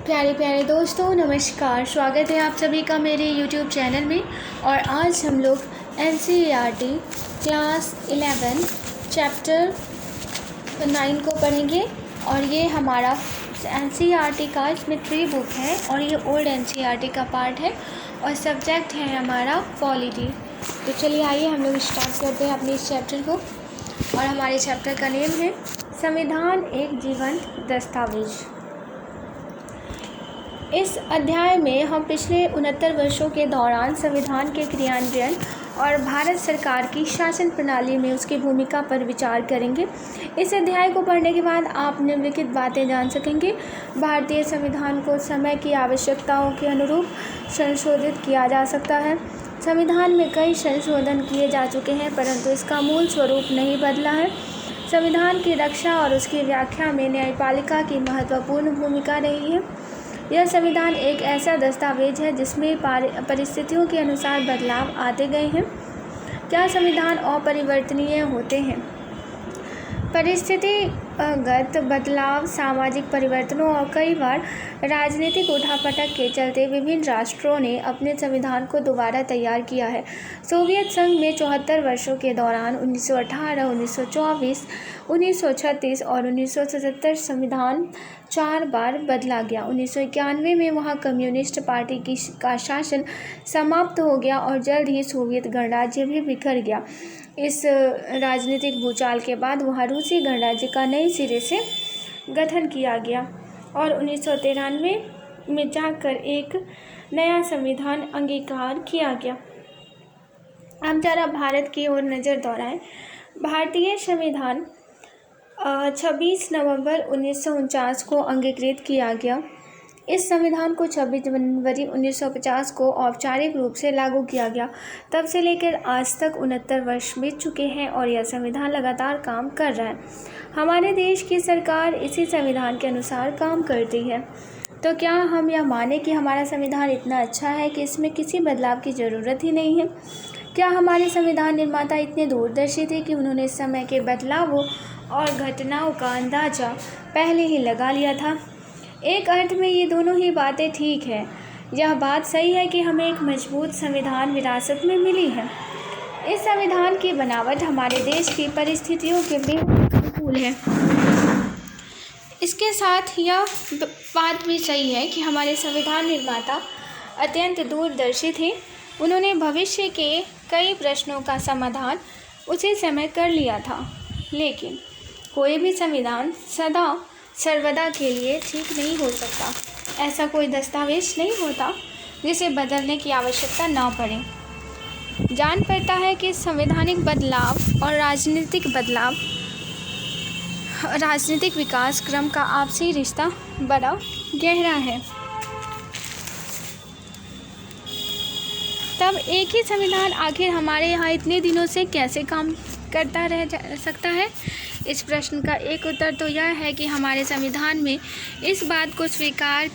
प्यारे प्यारे दोस्तों नमस्कार। स्वागत है आप सभी का मेरे YouTube चैनल में। और आज हम लोग NCERT क्लास 11 चैप्टर 9 को पढ़ेंगे। और ये हमारा NCERT का इसमें 3 बुक है और ये ओल्ड NCERT का पार्ट है और सब्जेक्ट है हमारा पॉलिटी। तो चलिए आइए हम लोग स्टार्ट करते हैं अपने इस चैप्टर को। और हमारे चैप्टर का नेम है संविधान एक जीवंत दस्तावेज। इस अध्याय में हम पिछले 69 वर्षों के दौरान संविधान के क्रियान्वयन और भारत सरकार की शासन प्रणाली में उसकी भूमिका पर विचार करेंगे। इस अध्याय को पढ़ने के बाद आप निम्नलिखित बातें जान सकेंगे। भारतीय संविधान को समय की आवश्यकताओं के अनुरूप संशोधित किया जा सकता है। संविधान में कई संशोधन किए जा चुके हैं परंतु इसका मूल स्वरूप नहीं बदला है। संविधान की रक्षा और उसकी व्याख्या में न्यायपालिका की महत्वपूर्ण भूमिका रही है। यह संविधान एक ऐसा दस्तावेज है जिसमें परिस्थितियों के अनुसार बदलाव आते गए हैं। क्या संविधान अपरिवर्तनीय होते हैं? परिस्थितिगत बदलाव, सामाजिक परिवर्तनों और कई बार राजनीतिक उठापटक के चलते विभिन्न राष्ट्रों ने अपने संविधान को दोबारा तैयार किया है। सोवियत संघ में 74 वर्षों के दौरान 1918, 1924, 1936 और 1977 संविधान 4 बार बदला गया। 1991 में वहाँ कम्युनिस्ट पार्टी का शासन समाप्त हो गया और जल्द ही सोवियत गणराज्य भी बिखर गया। इस राजनीतिक भूचाल के बाद वहाँ रूसी गणराज्य का नए सिरे से गठन किया गया और 1993 में जाकर एक नया संविधान अंगीकार किया गया। अब जरा भारत की ओर नज़र दौड़ाएं। भारतीय संविधान 26 नवंबर 1949 को अंगीकृत किया गया। इस संविधान को 26 जनवरी 1950 को औपचारिक रूप से लागू किया गया। तब से लेकर आज तक 69 वर्ष बीत चुके हैं और यह संविधान लगातार काम कर रहा है। हमारे देश की सरकार इसी संविधान के अनुसार काम करती है। तो क्या हम यह माने कि हमारा संविधान इतना अच्छा है कि इसमें किसी बदलाव की ज़रूरत ही नहीं है? क्या हमारे संविधान निर्माता इतने दूरदर्शी थे कि उन्होंने समय के बदलावों और घटनाओं का अंदाज़ा पहले ही लगा लिया था? एक अर्थ में ये दोनों ही बातें ठीक है। यह बात सही है कि हमें एक मजबूत संविधान विरासत में मिली है। इस संविधान की बनावट हमारे देश की परिस्थितियों के बेहद अनुकूल है। इसके साथ यह बात भी सही है कि हमारे संविधान निर्माता अत्यंत दूरदर्शी थे। उन्होंने भविष्य के कई प्रश्नों का समाधान उसी समय कर लिया था। लेकिन कोई भी संविधान सदा सर्वदा के लिए ठीक नहीं हो सकता। ऐसा कोई दस्तावेज नहीं होता जिसे बदलने की आवश्यकता ना पड़े। जान पड़ता है कि संवैधानिक बदलाव और राजनीतिक विकास क्रम का आपसी रिश्ता बड़ा गहरा है। तब एक ही संविधान आखिर हमारे यहाँ इतने दिनों से कैसे काम करता रह सकता है? इस प्रश्न का एक उत्तर तो यह है कि हमारे संविधान में इस बात को स्वीकार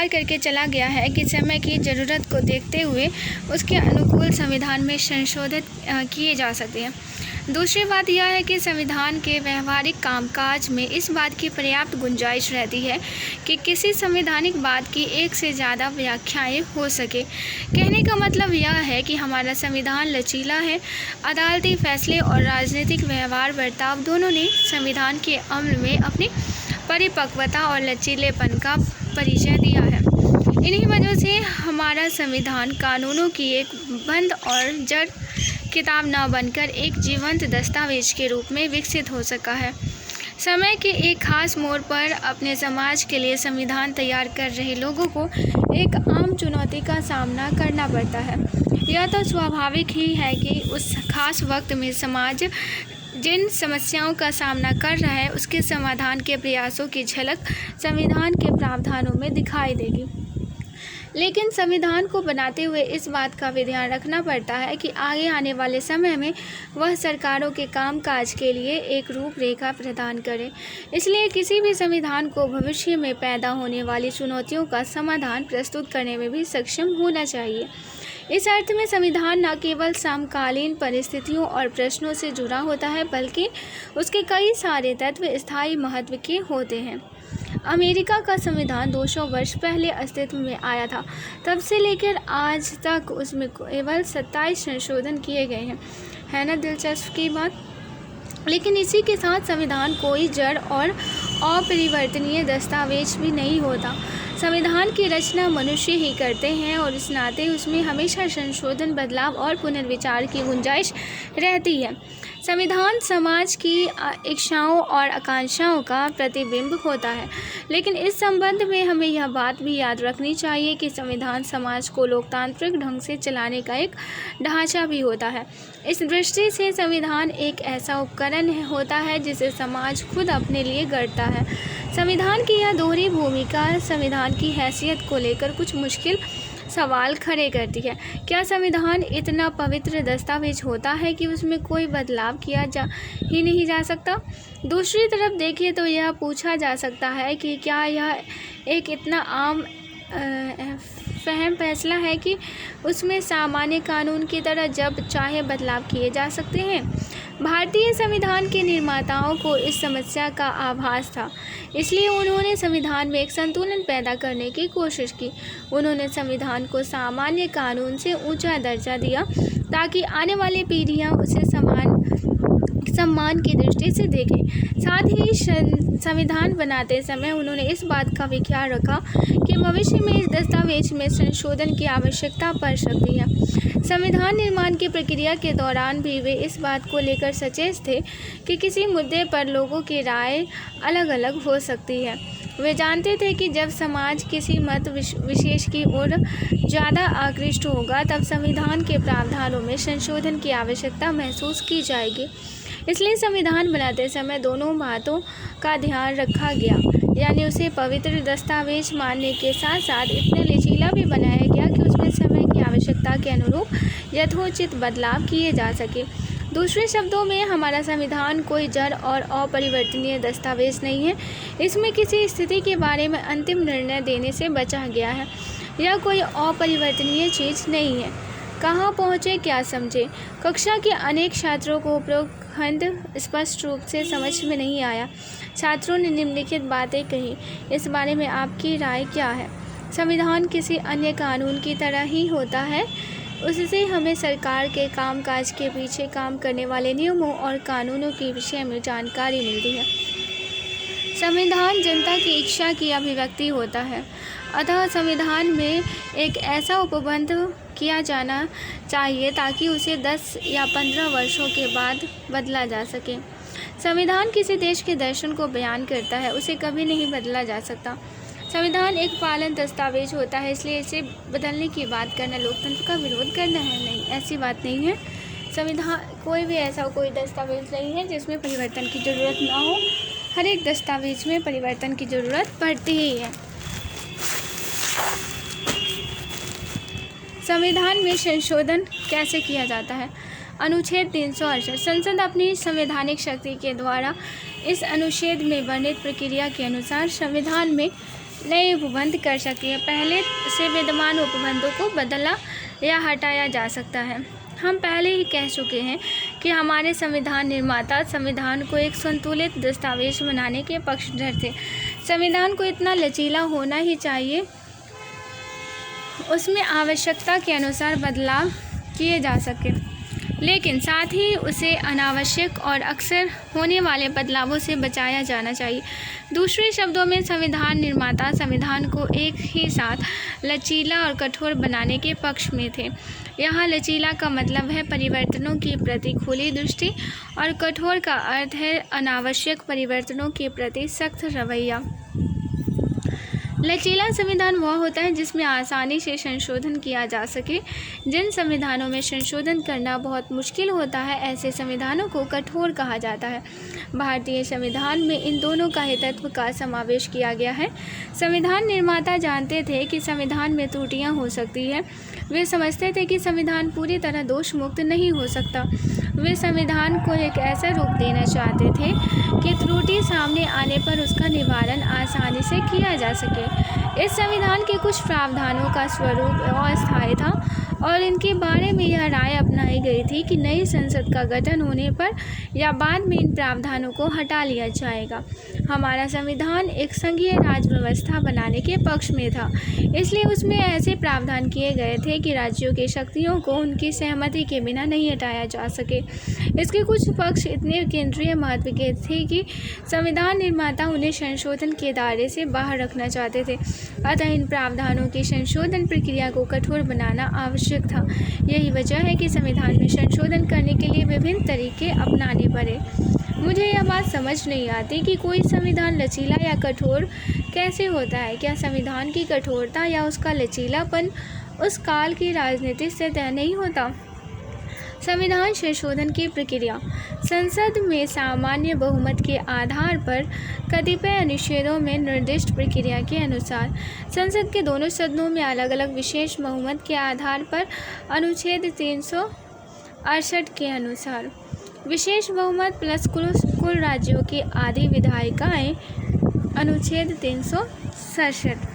करके चला गया है कि समय की ज़रूरत को देखते हुए उसके अनुकूल संविधान में संशोधित किए जा सकते हैं। दूसरी बात यह है कि संविधान के व्यवहारिक कामकाज में इस बात की पर्याप्त गुंजाइश रहती है कि किसी संवैधानिक बात की एक से ज़्यादा व्याख्याएं हो सके। कहने का मतलब यह है कि हमारा संविधान लचीला है। अदालती फैसले और राजनीतिक व्यवहार बर्ताव दोनों ने संविधान के अमल में अपनी परिपक्वता और लचीलेपन का परिचय दिया है। इन्हीं वजह से हमारा संविधान कानूनों की एक बंद और जड़ किताब न बनकर एक जीवंत दस्तावेज के रूप में विकसित हो सका है। समय के एक खास मोड़ पर अपने समाज के लिए संविधान तैयार कर रहे लोगों को एक आम चुनौती का सामना करना पड़ता है। यह तो स्वाभाविक ही है कि उस खास वक्त में समाज जिन समस्याओं का सामना कर रहा है उसके समाधान के प्रयासों की झलक संविधान के प्रावधानों में दिखाई देगी। लेकिन संविधान को बनाते हुए इस बात का भी ध्यान रखना पड़ता है कि आगे आने वाले समय में वह सरकारों के कामकाज के लिए एक रूपरेखा प्रदान करे। इसलिए किसी भी संविधान को भविष्य में पैदा होने वाली चुनौतियों का समाधान प्रस्तुत करने में भी सक्षम होना चाहिए। इस अर्थ में संविधान न केवल समकालीन परिस्थितियों और प्रश्नों से जुड़ा होता है बल्कि उसके कई सारे तत्व स्थायी महत्व के होते हैं। अमेरिका का संविधान 200 वर्ष पहले अस्तित्व में आया था। तब से लेकर आज तक उसमें केवल 27 संशोधन किए गए हैं। है ना दिलचस्प की बात। लेकिन इसी के साथ संविधान कोई जड़ और अपरिवर्तनीय दस्तावेज भी नहीं होता। संविधान की रचना मनुष्य ही करते हैं और इस नाते उसमें हमेशा संशोधन, बदलाव और पुनर्विचार की गुंजाइश रहती है। संविधान समाज की इच्छाओं और आकांक्षाओं का प्रतिबिंब होता है। लेकिन इस संबंध में हमें यह बात भी याद रखनी चाहिए कि संविधान समाज को लोकतांत्रिक ढंग से चलाने का एक ढांचा भी होता है। इस दृष्टि से संविधान एक ऐसा उपकरण होता है जिसे समाज खुद अपने लिए गढ़ता है। संविधान की यह दोहरी भूमिका संविधान की हैसियत को लेकर कुछ मुश्किल सवाल खड़े करती है। क्या संविधान इतना पवित्र दस्तावेज होता है कि उसमें कोई बदलाव किया ही नहीं जा सकता? दूसरी तरफ देखें तो यह पूछा जा सकता है कि क्या यह एक इतना आम फहम फैसला है कि उसमें सामान्य कानून की तरह जब चाहे बदलाव किए जा सकते हैं? भारतीय संविधान के निर्माताओं को इस समस्या का आभास था, इसलिए उन्होंने संविधान में एक संतुलन पैदा करने की कोशिश की। उन्होंने संविधान को सामान्य कानून से ऊंचा दर्जा दिया ताकि आने वाली पीढ़ियां उसे सम्मान की दृष्टि से देखें। साथ ही संविधान बनाते समय उन्होंने इस बात का भी ख्याल रखा कि भविष्य में इस दस्तावेज में संशोधन की आवश्यकता पड़ सकती है। संविधान निर्माण की प्रक्रिया के दौरान भी वे इस बात को लेकर सचेत थे कि किसी मुद्दे पर लोगों की राय अलग अलग हो सकती है। वे जानते थे कि जब समाज किसी मत विशेष की ओर ज़्यादा आकृष्ट होगा तब संविधान के प्रावधानों में संशोधन की आवश्यकता महसूस की जाएगी। इसलिए संविधान बनाते समय दोनों बातों का ध्यान रखा गया, यानी उसे पवित्र दस्तावेज मानने के साथ साथ इतना लचीला भी बनाया गया कि उसमें समय की आवश्यकता के अनुरूप यथोचित बदलाव किए जा सके। दूसरे शब्दों में हमारा संविधान कोई जड़ और अपरिवर्तनीय दस्तावेज नहीं है। इसमें किसी स्थिति के बारे में अंतिम निर्णय देने से बचा गया है। यह कोई अपरिवर्तनीय चीज़ नहीं है। कहाँ पहुँचे, क्या समझे? कक्षा के अनेक छात्रों को उपरोक्त खंड स्पष्ट रूप से समझ में नहीं आया। छात्रों ने निम्नलिखित बातें कही। इस बारे में आपकी राय क्या है? संविधान किसी अन्य कानून की तरह ही होता है। उससे हमें सरकार के कामकाज के पीछे काम करने वाले नियमों और कानूनों के विषय में जानकारी मिलती है। संविधान जनता की इच्छा की अभिव्यक्ति होता है। अतः संविधान में एक ऐसा उपबंध किया जाना चाहिए ताकि उसे 10 या 15 वर्षों के बाद बदला जा सके। संविधान किसी देश के दर्शन को बयान करता है, उसे कभी नहीं बदला जा सकता। संविधान एक पालन दस्तावेज होता है, इसलिए इसे बदलने की बात करना लोकतंत्र का विरोध करना है। नहीं, ऐसी बात नहीं है। संविधान कोई भी ऐसा कोई दस्तावेज नहीं है जिसमें परिवर्तन की ज़रूरत ना हो। हर एक दस्तावेज में परिवर्तन की ज़रूरत पड़ती ही है। संविधान में संशोधन कैसे किया जाता है? अनुच्छेद 368। संसद अपनी संवैधानिक शक्ति के द्वारा इस अनुच्छेद में वर्णित प्रक्रिया के अनुसार संविधान में नए उपबंध कर सकती है। पहले से विद्यमान उपबंधों को बदला या हटाया जा सकता है। हम पहले ही कह चुके हैं कि हमारे संविधान निर्माता संविधान को एक संतुलित दस्तावेज बनाने के पक्षधर थे। संविधान को इतना लचीला होना ही चाहिए, उसमें आवश्यकता के अनुसार बदलाव किए जा सके, लेकिन साथ ही उसे अनावश्यक और अक्सर होने वाले बदलावों से बचाया जाना चाहिए। दूसरे शब्दों में संविधान निर्माता संविधान को एक ही साथ लचीला और कठोर बनाने के पक्ष में थे। यहाँ लचीला का मतलब है परिवर्तनों की प्रति खुली दृष्टि और कठोर का अर्थ है अनावश्यक परिवर्तनों के प्रति सख्त रवैया। लचीला संविधान वह होता है जिसमें आसानी से संशोधन किया जा सके। जिन संविधानों में संशोधन करना बहुत मुश्किल होता है, ऐसे संविधानों को कठोर कहा जाता है। भारतीय संविधान में इन दोनों का ही तत्व का समावेश किया गया है। संविधान निर्माता जानते थे कि संविधान में त्रुटियां हो सकती है। वे समझते थे कि संविधान पूरी तरह दोष मुक्त नहीं हो सकता। वे संविधान को एक ऐसा रूप देना चाहते थे कि त्रुटि सामने आने पर उसका निवारण आसानी से किया जा सके। इस संविधान के कुछ प्रावधानों का स्वरूप अस्थायी था और इनके बारे में यह राय अपनाई गई थी कि नई संसद का गठन होने पर या बाद में इन प्रावधानों को हटा लिया जाएगा। हमारा संविधान एक संघीय राज व्यवस्था बनाने के पक्ष में था, इसलिए उसमें ऐसे प्रावधान किए गए थे कि राज्यों की शक्तियों को उनकी सहमति के बिना नहीं हटाया जा सके। इसके कुछ पक्ष इतने केंद्रीय महत्व के थे कि संविधान निर्माता उन्हें संशोधन के दायरे से बाहर रखना चाहते थे। अतः इन प्रावधानों की संशोधन प्रक्रिया को कठोर बनाना आवश्यक था। यही वजह है कि संविधान में संशोधन करने के लिए विभिन्न तरीके अपनाने पड़े। मुझे यह बात समझ नहीं आती कि कोई संविधान लचीला या कठोर कैसे होता है। क्या संविधान की कठोरता या उसका लचीलापन उस काल की राजनीति से तय नहीं होता? संविधान संशोधन की प्रक्रिया। संसद में सामान्य बहुमत के आधार पर कतिपय अनुच्छेदों में निर्दिष्ट प्रक्रिया के अनुसार संसद के दोनों सदनों में अलग अलग विशेष बहुमत के आधार पर अनुच्छेद 368 के अनुसार विशेष बहुमत प्लस कुल राज्यों की आधी विधायिकाएं अनुच्छेद 367।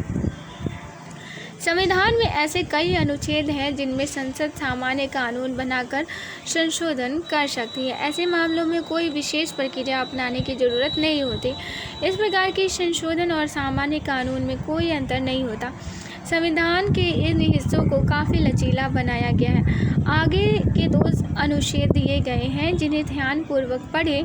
संविधान में ऐसे कई अनुच्छेद हैं जिनमें संसद सामान्य कानून बनाकर संशोधन कर सकती है। ऐसे मामलों में कोई विशेष प्रक्रिया अपनाने की ज़रूरत नहीं होती। इस प्रकार के संशोधन और सामान्य कानून में कोई अंतर नहीं होता। संविधान के इन हिस्सों को काफ़ी लचीला बनाया गया है। आगे के 2 अनुच्छेद दिए गए हैं जिन्हें ध्यानपूर्वक पढ़ें।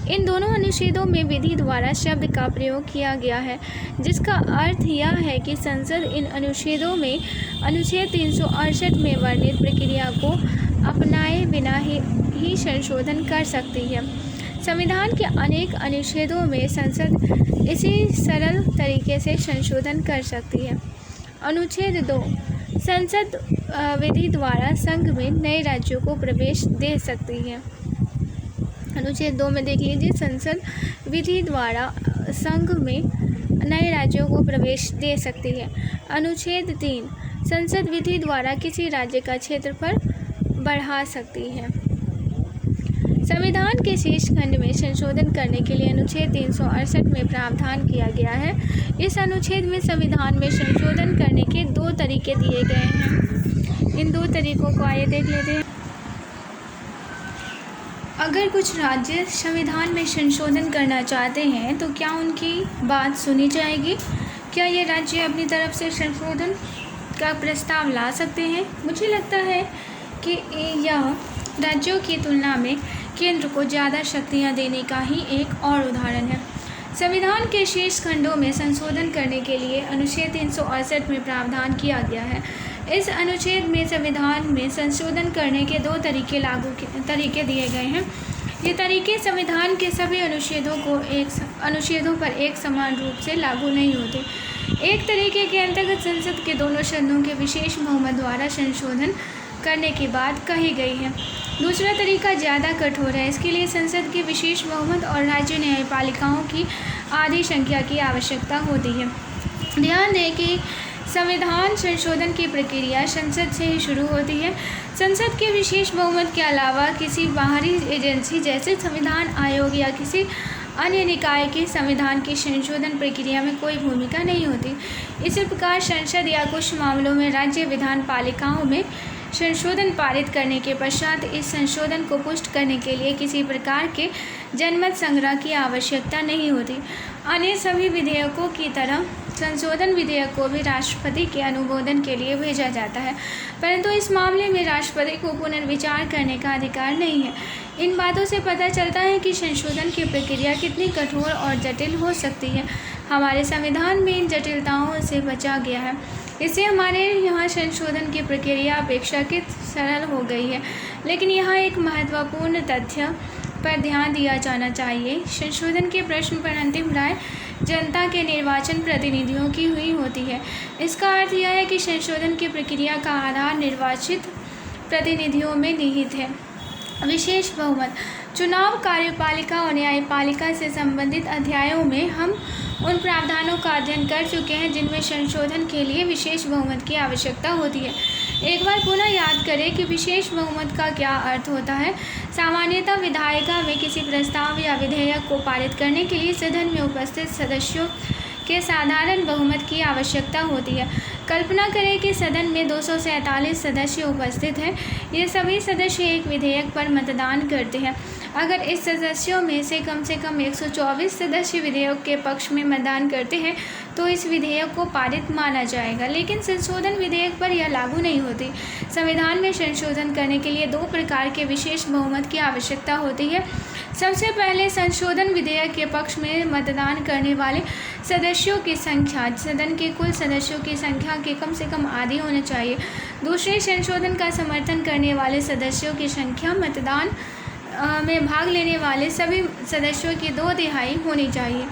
इन दोनों अनुच्छेदों में विधि द्वारा शब्द का प्रयोग किया गया है, जिसका अर्थ यह है कि संसद इन अनुच्छेदों में अनुच्छेद 368 में वर्णित प्रक्रिया को अपनाए बिना ही संशोधन कर सकती है। संविधान के अनेक अनुच्छेदों में संसद इसी सरल तरीके से संशोधन कर सकती है। अनुच्छेद 2 संसद विधि द्वारा संघ में नए राज्यों को प्रवेश दे सकती है। अनुच्छेद 2 में देख लीजिए, संसद विधि द्वारा संघ में नए राज्यों को प्रवेश दे सकती है। अनुच्छेद 3 संसद विधि द्वारा किसी राज्य का क्षेत्रफल बढ़ा सकती है। संविधान के शीर्ष खंड में संशोधन करने के लिए अनुच्छेद 368 में प्रावधान किया गया है। इस अनुच्छेद में संविधान में संशोधन करने के 2 तरीके दिए गए हैं। इन 2 तरीकों को आइए देख लेते हैं। अगर कुछ राज्य संविधान में संशोधन करना चाहते हैं तो क्या उनकी बात सुनी जाएगी? क्या ये राज्य अपनी तरफ से संशोधन का प्रस्ताव ला सकते हैं? मुझे लगता है कि यह राज्यों की तुलना में केंद्र को ज़्यादा शक्तियां देने का ही एक और उदाहरण है। संविधान के शेष खंडों में संशोधन करने के लिए अनुच्छेद 368 में प्रावधान किया गया है। इस अनुच्छेद में संविधान में संशोधन करने के 2 तरीके दिए गए हैं। ये तरीके संविधान के सभी अनुच्छेदों पर एक समान रूप से लागू नहीं होते। एक तरीके के अंतर्गत संसद के दोनों सदनों के विशेष बहुमत द्वारा संशोधन करने की बात कही गई है। दूसरा तरीका ज़्यादा कठोर है। इसके लिए संसद के विशेष बहुमत और राज्य न्यायपालिकाओं की आधी संख्या की आवश्यकता होती है। ध्यान दें कि संविधान संशोधन की प्रक्रिया संसद से ही शुरू होती है। संसद के विशेष बहुमत के अलावा किसी बाहरी एजेंसी जैसे संविधान आयोग या किसी अन्य निकाय के संविधान की संशोधन प्रक्रिया में कोई भूमिका नहीं होती। इसी प्रकार संसद या कुछ मामलों में राज्य विधान पालिकाओं में संशोधन पारित करने के पश्चात इस संशोधन को पुष्ट करने के लिए किसी प्रकार के जनमत संग्रह की आवश्यकता नहीं होती। अन्य सभी विधेयकों की तरह संशोधन विधेयक को भी राष्ट्रपति के अनुमोदन के लिए भेजा जाता है, परंतु इस मामले में राष्ट्रपति को पुनर्विचार करने का अधिकार नहीं है। इन बातों से पता चलता है कि संशोधन की प्रक्रिया कितनी कठोर और जटिल हो सकती है। हमारे संविधान में इन जटिलताओं से बचा गया है। इससे हमारे यहाँ संशोधन की प्रक्रिया अपेक्षाकृत सरल हो गई है। लेकिन यहाँ एक महत्वपूर्ण तथ्य पर ध्यान दिया जाना चाहिए। संशोधन के प्रश्न पर अंतिम राय जनता के निर्वाचन प्रतिनिधियों की हुई होती है। इसका अर्थ यह है कि संशोधन की प्रक्रिया का आधार निर्वाचित प्रतिनिधियों में निहित है। विशेष बहुमत चुनाव, कार्यपालिका और न्यायपालिका से संबंधित अध्यायों में हम उन प्रावधानों का अध्ययन कर चुके हैं जिनमें संशोधन के लिए विशेष बहुमत की आवश्यकता होती है। एक बार पुनः याद करें कि विशेष बहुमत का क्या अर्थ होता है। सामान्यतः विधायिका में किसी प्रस्ताव या विधेयक को पारित करने के लिए सदन में उपस्थित सदस्यों के साधारण बहुमत की आवश्यकता होती है। कल्पना करें कि सदन में 247 सदस्य उपस्थित हैं। ये सभी सदस्य एक विधेयक पर मतदान करते हैं। अगर इस सदस्यों में से कम 124 सदस्य विधेयक के पक्ष में मतदान करते हैं तो इस विधेयक को पारित माना जाएगा। लेकिन संशोधन विधेयक पर यह लागू नहीं होती। संविधान में संशोधन करने के लिए 2 प्रकार के विशेष बहुमत की आवश्यकता होती है। सबसे पहले, संशोधन विधेयक के पक्ष में मतदान करने वाले सदस्यों की संख्या सदन के कुल सदस्यों की संख्या के कम से कम आधी होनी चाहिए। दूसरे, संशोधन का समर्थन करने वाले सदस्यों की संख्या मतदान में भाग लेने वाले सभी सदस्यों की 2/3 होनी चाहिए।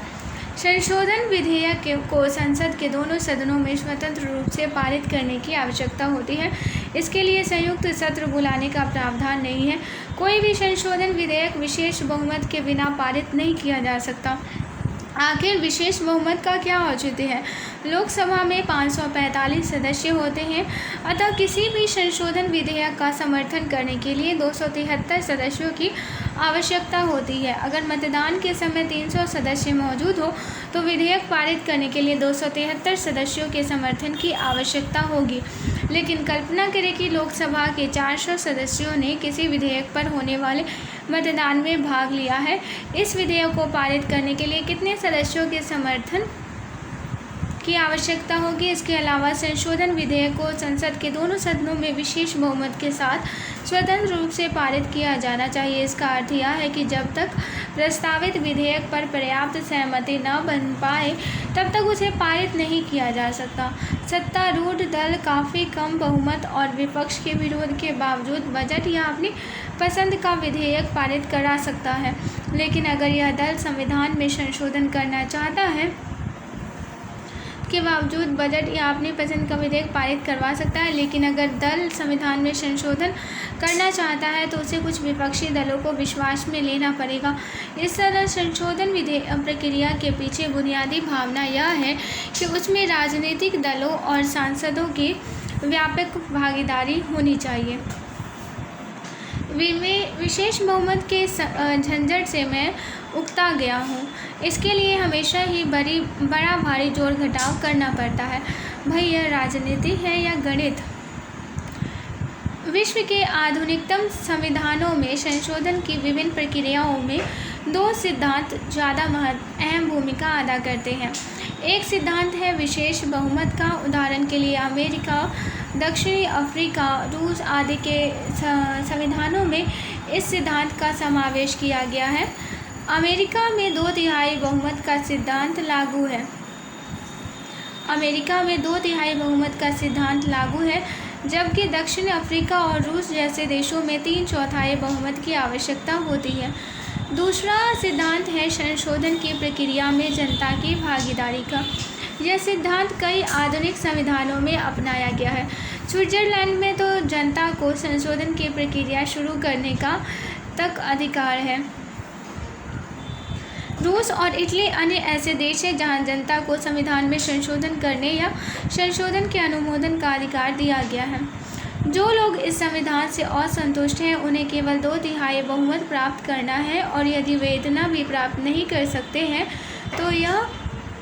संशोधन विधेयक को संसद के दोनों सदनों में स्वतंत्र रूप से पारित करने की आवश्यकता होती है। इसके लिए संयुक्त सत्र बुलाने का प्रावधान नहीं है। कोई भी संशोधन विधेयक विशेष बहुमत के बिना पारित नहीं किया जा सकता। आखिर विशेष बहुमत का क्या औचित्य है? लोकसभा में 545 सदस्य होते हैं, अतः किसी भी संशोधन विधेयक का समर्थन करने के लिए 273 सदस्यों की आवश्यकता होती है। अगर मतदान के समय 300 सदस्य मौजूद हो तो विधेयक पारित करने के लिए 273 सदस्यों के समर्थन की आवश्यकता होगी। लेकिन कल्पना करें कि लोकसभा के 400 सदस्यों ने किसी विधेयक पर होने वाले मतदान में भाग लिया है। इस विधेयक को पारित करने के लिए कितने सदस्यों के समर्थन की आवश्यकता होगी? इसके अलावा संशोधन विधेयक को संसद के दोनों सदनों में विशेष बहुमत के साथ स्वतंत्र रूप से पारित किया जाना चाहिए। इसका अर्थ यह है कि जब तक प्रस्तावित विधेयक पर पर्याप्त सहमति न बन पाए तब तक उसे पारित नहीं किया जा सकता। सत्तारूढ़ दल काफ़ी कम बहुमत और विपक्ष के विरोध के बावजूद बजट या अपनी पसंद का विधेयक पारित करा सकता है। लेकिन अगर यह दल संविधान में संशोधन करना चाहता है के बावजूद बजट या अपनी पसंद का विधेयक पारित करवा सकता है। लेकिन अगर दल संविधान में संशोधन करना चाहता है तो उसे कुछ विपक्षी दलों को विश्वास में लेना पड़ेगा। इस तरह संशोधन विधेयक प्रक्रिया के पीछे बुनियादी भावना यह है कि उसमें राजनीतिक दलों और सांसदों की व्यापक भागीदारी होनी चाहिए। विशेष बहुमत के झंझट से मैं उकता गया हूँ। इसके लिए हमेशा ही बड़ा भारी जोड़ घटाव करना पड़ता है। भाई, यह राजनीति है या गणित? विश्व के आधुनिकतम संविधानों में संशोधन की विभिन्न प्रक्रियाओं में 2 सिद्धांत ज़्यादा अहम भूमिका अदा करते हैं। एक सिद्धांत है विशेष बहुमत का। उदाहरण के लिए अमेरिका, दक्षिणी अफ्रीका, रूस आदि के संविधानों में इस सिद्धांत का समावेश किया गया है। अमेरिका में 2/3 बहुमत का सिद्धांत लागू है। अमेरिका में 2/3 बहुमत का सिद्धांत लागू है, जबकि दक्षिण अफ्रीका और रूस जैसे देशों में 3/4 बहुमत की आवश्यकता होती है। दूसरा सिद्धांत है संशोधन की प्रक्रिया में जनता की भागीदारी का। यह सिद्धांत कई आधुनिक संविधानों में अपनाया गया है। स्विट्जरलैंड में तो जनता को संशोधन की प्रक्रिया शुरू करने का तक अधिकार है। रूस और इटली अन्य ऐसे देश हैं जहां जनता को संविधान में संशोधन करने या संशोधन के अनुमोदन का अधिकार दिया गया है। जो लोग इस संविधान से असंतुष्ट हैं उन्हें केवल 2/3 बहुमत प्राप्त करना है, और यदि वे इतना भी प्राप्त नहीं कर सकते हैं तो यह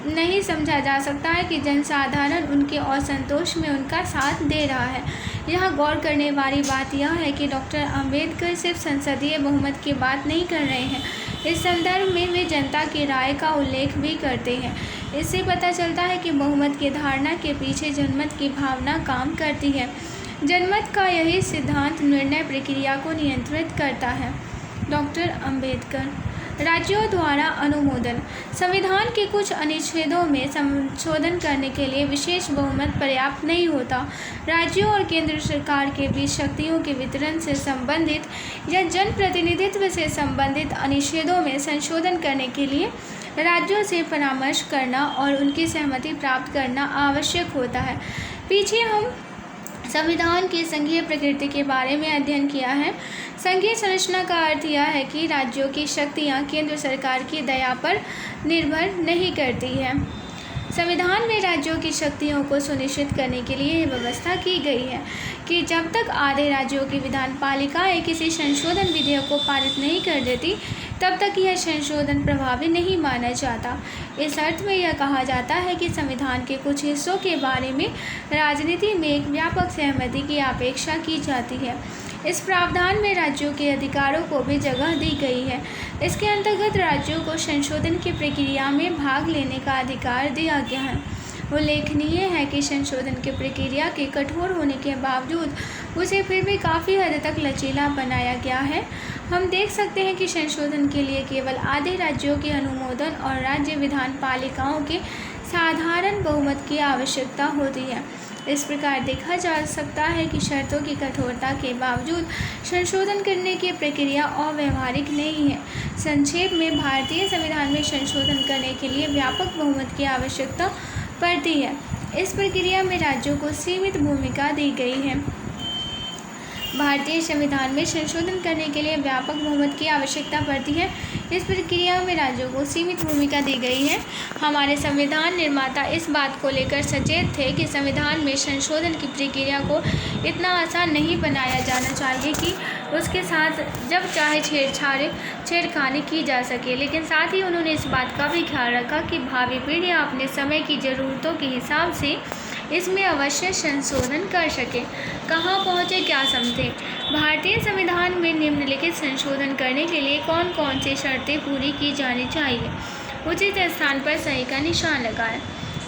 नहीं समझा जा सकता है कि जनसाधारण उनके असंतोष में उनका साथ दे रहा है। यहाँ गौर करने वाली बात यह है कि डॉक्टर अम्बेडकर सिर्फ संसदीय बहुमत की बात नहीं कर रहे हैं। इस संदर्भ में वे जनता की राय का उल्लेख भी करते हैं। इससे पता चलता है कि बहुमत की धारणा के पीछे जनमत की भावना काम करती है। जनमत का यही सिद्धांत निर्णय प्रक्रिया को नियंत्रित करता है। डॉक्टर अम्बेडकर। राज्यों द्वारा अनुमोदन। संविधान के कुछ अनुच्छेदों में संशोधन करने के लिए विशेष बहुमत पर्याप्त नहीं होता। राज्यों और केंद्र सरकार के बीच शक्तियों के वितरण से संबंधित या जनप्रतिनिधित्व से संबंधित अनुच्छेदों में संशोधन करने के लिए राज्यों से परामर्श करना और उनकी सहमति प्राप्त करना आवश्यक होता है। पीछे हम संविधान की संघीय प्रकृति के बारे में अध्ययन किया है। संघीय संरचना का अर्थ यह है कि राज्यों की शक्तियाँ केंद्र सरकार की दया पर निर्भर नहीं करती है। संविधान में राज्यों की शक्तियों को सुनिश्चित करने के लिए यह व्यवस्था की गई है कि जब तक आधे राज्यों की विधान पालिकाएँ किसी संशोधन विधेयक को पारित नहीं कर देती तब तक यह संशोधन प्रभावी नहीं माना जाता। इस अर्थ में यह कहा जाता है कि संविधान के कुछ हिस्सों के बारे में राजनीति में एक व्यापक सहमति की अपेक्षा की जाती है। इस प्रावधान में राज्यों के अधिकारों को भी जगह दी गई है। इसके अंतर्गत राज्यों को संशोधन की प्रक्रिया में भाग लेने का अधिकार दिया गया है। उल्लेखनीय है कि संशोधन की प्रक्रिया के कठोर होने के बावजूद उसे फिर भी काफ़ी हद तक लचीला बनाया गया है। हम देख सकते हैं कि संशोधन के लिए केवल आधे राज्यों के अनुमोदन और राज्य विधान पालिकाओं के साधारण बहुमत की आवश्यकता होती है। इस प्रकार देखा जा सकता है कि शर्तों की कठोरता के बावजूद संशोधन करने की प्रक्रिया अव्यावहारिक नहीं है। संक्षेप में, भारतीय संविधान में संशोधन करने के लिए व्यापक बहुमत की आवश्यकता पड़ती है। इस प्रक्रिया में राज्यों को सीमित भूमिका दी गई है। भारतीय संविधान में संशोधन करने के लिए व्यापक बहुमत की आवश्यकता पड़ती है। इस प्रक्रिया में राज्यों को सीमित भूमिका दी गई है। हमारे संविधान निर्माता इस बात को लेकर सचेत थे कि संविधान में संशोधन की प्रक्रिया को इतना आसान नहीं बनाया जाना चाहिए कि उसके साथ जब चाहे छेड़खानी की जा सके, लेकिन साथ ही उन्होंने इस बात का भी ख्याल रखा कि भावी पीढ़ियाँ अपने समय की ज़रूरतों के हिसाब से इसमें अवश्य संशोधन कर सके। कहाँ पहुँचे, क्या समझे? भारतीय संविधान में निम्नलिखित संशोधन करने के लिए कौन कौन सी शर्तें पूरी की जानी चाहिए? उचित स्थान पर सही का निशान लगाएं।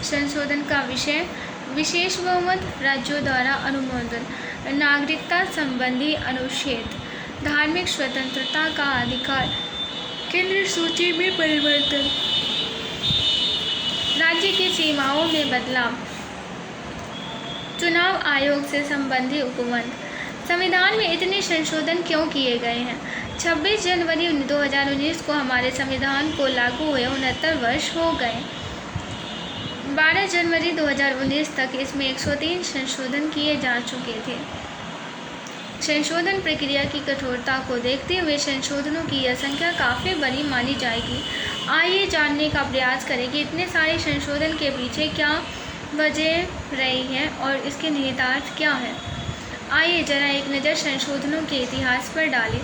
संशोधन का विषय: विशेष बहुमत, राज्यों द्वारा अनुमोदन, नागरिकता संबंधी अनुच्छेद, धार्मिक स्वतंत्रता का अधिकार, केंद्रीय सूची में परिवर्तन, राज्य की सीमाओं में बदलाव, चुनाव आयोग से संबंधी उपबंध। संविधान में इतने संशोधन क्यों किए गए हैं? 26 जनवरी 2019 को हमारे संविधान को लागू हुए 69 वर्ष हो गए। 12 जनवरी 2019 तक इसमें 103 संशोधन किए जा चुके थे। संशोधन प्रक्रिया की कठोरता को देखते हुए संशोधनों की यह संख्या काफ़ी बड़ी मानी जाएगी। आइए जानने का प्रयास करें कि इतने सारे संशोधन के पीछे क्या वजह रही है और इसके निहितार्थ क्या है। आइए जरा एक नज़र संशोधनों के इतिहास पर डालें।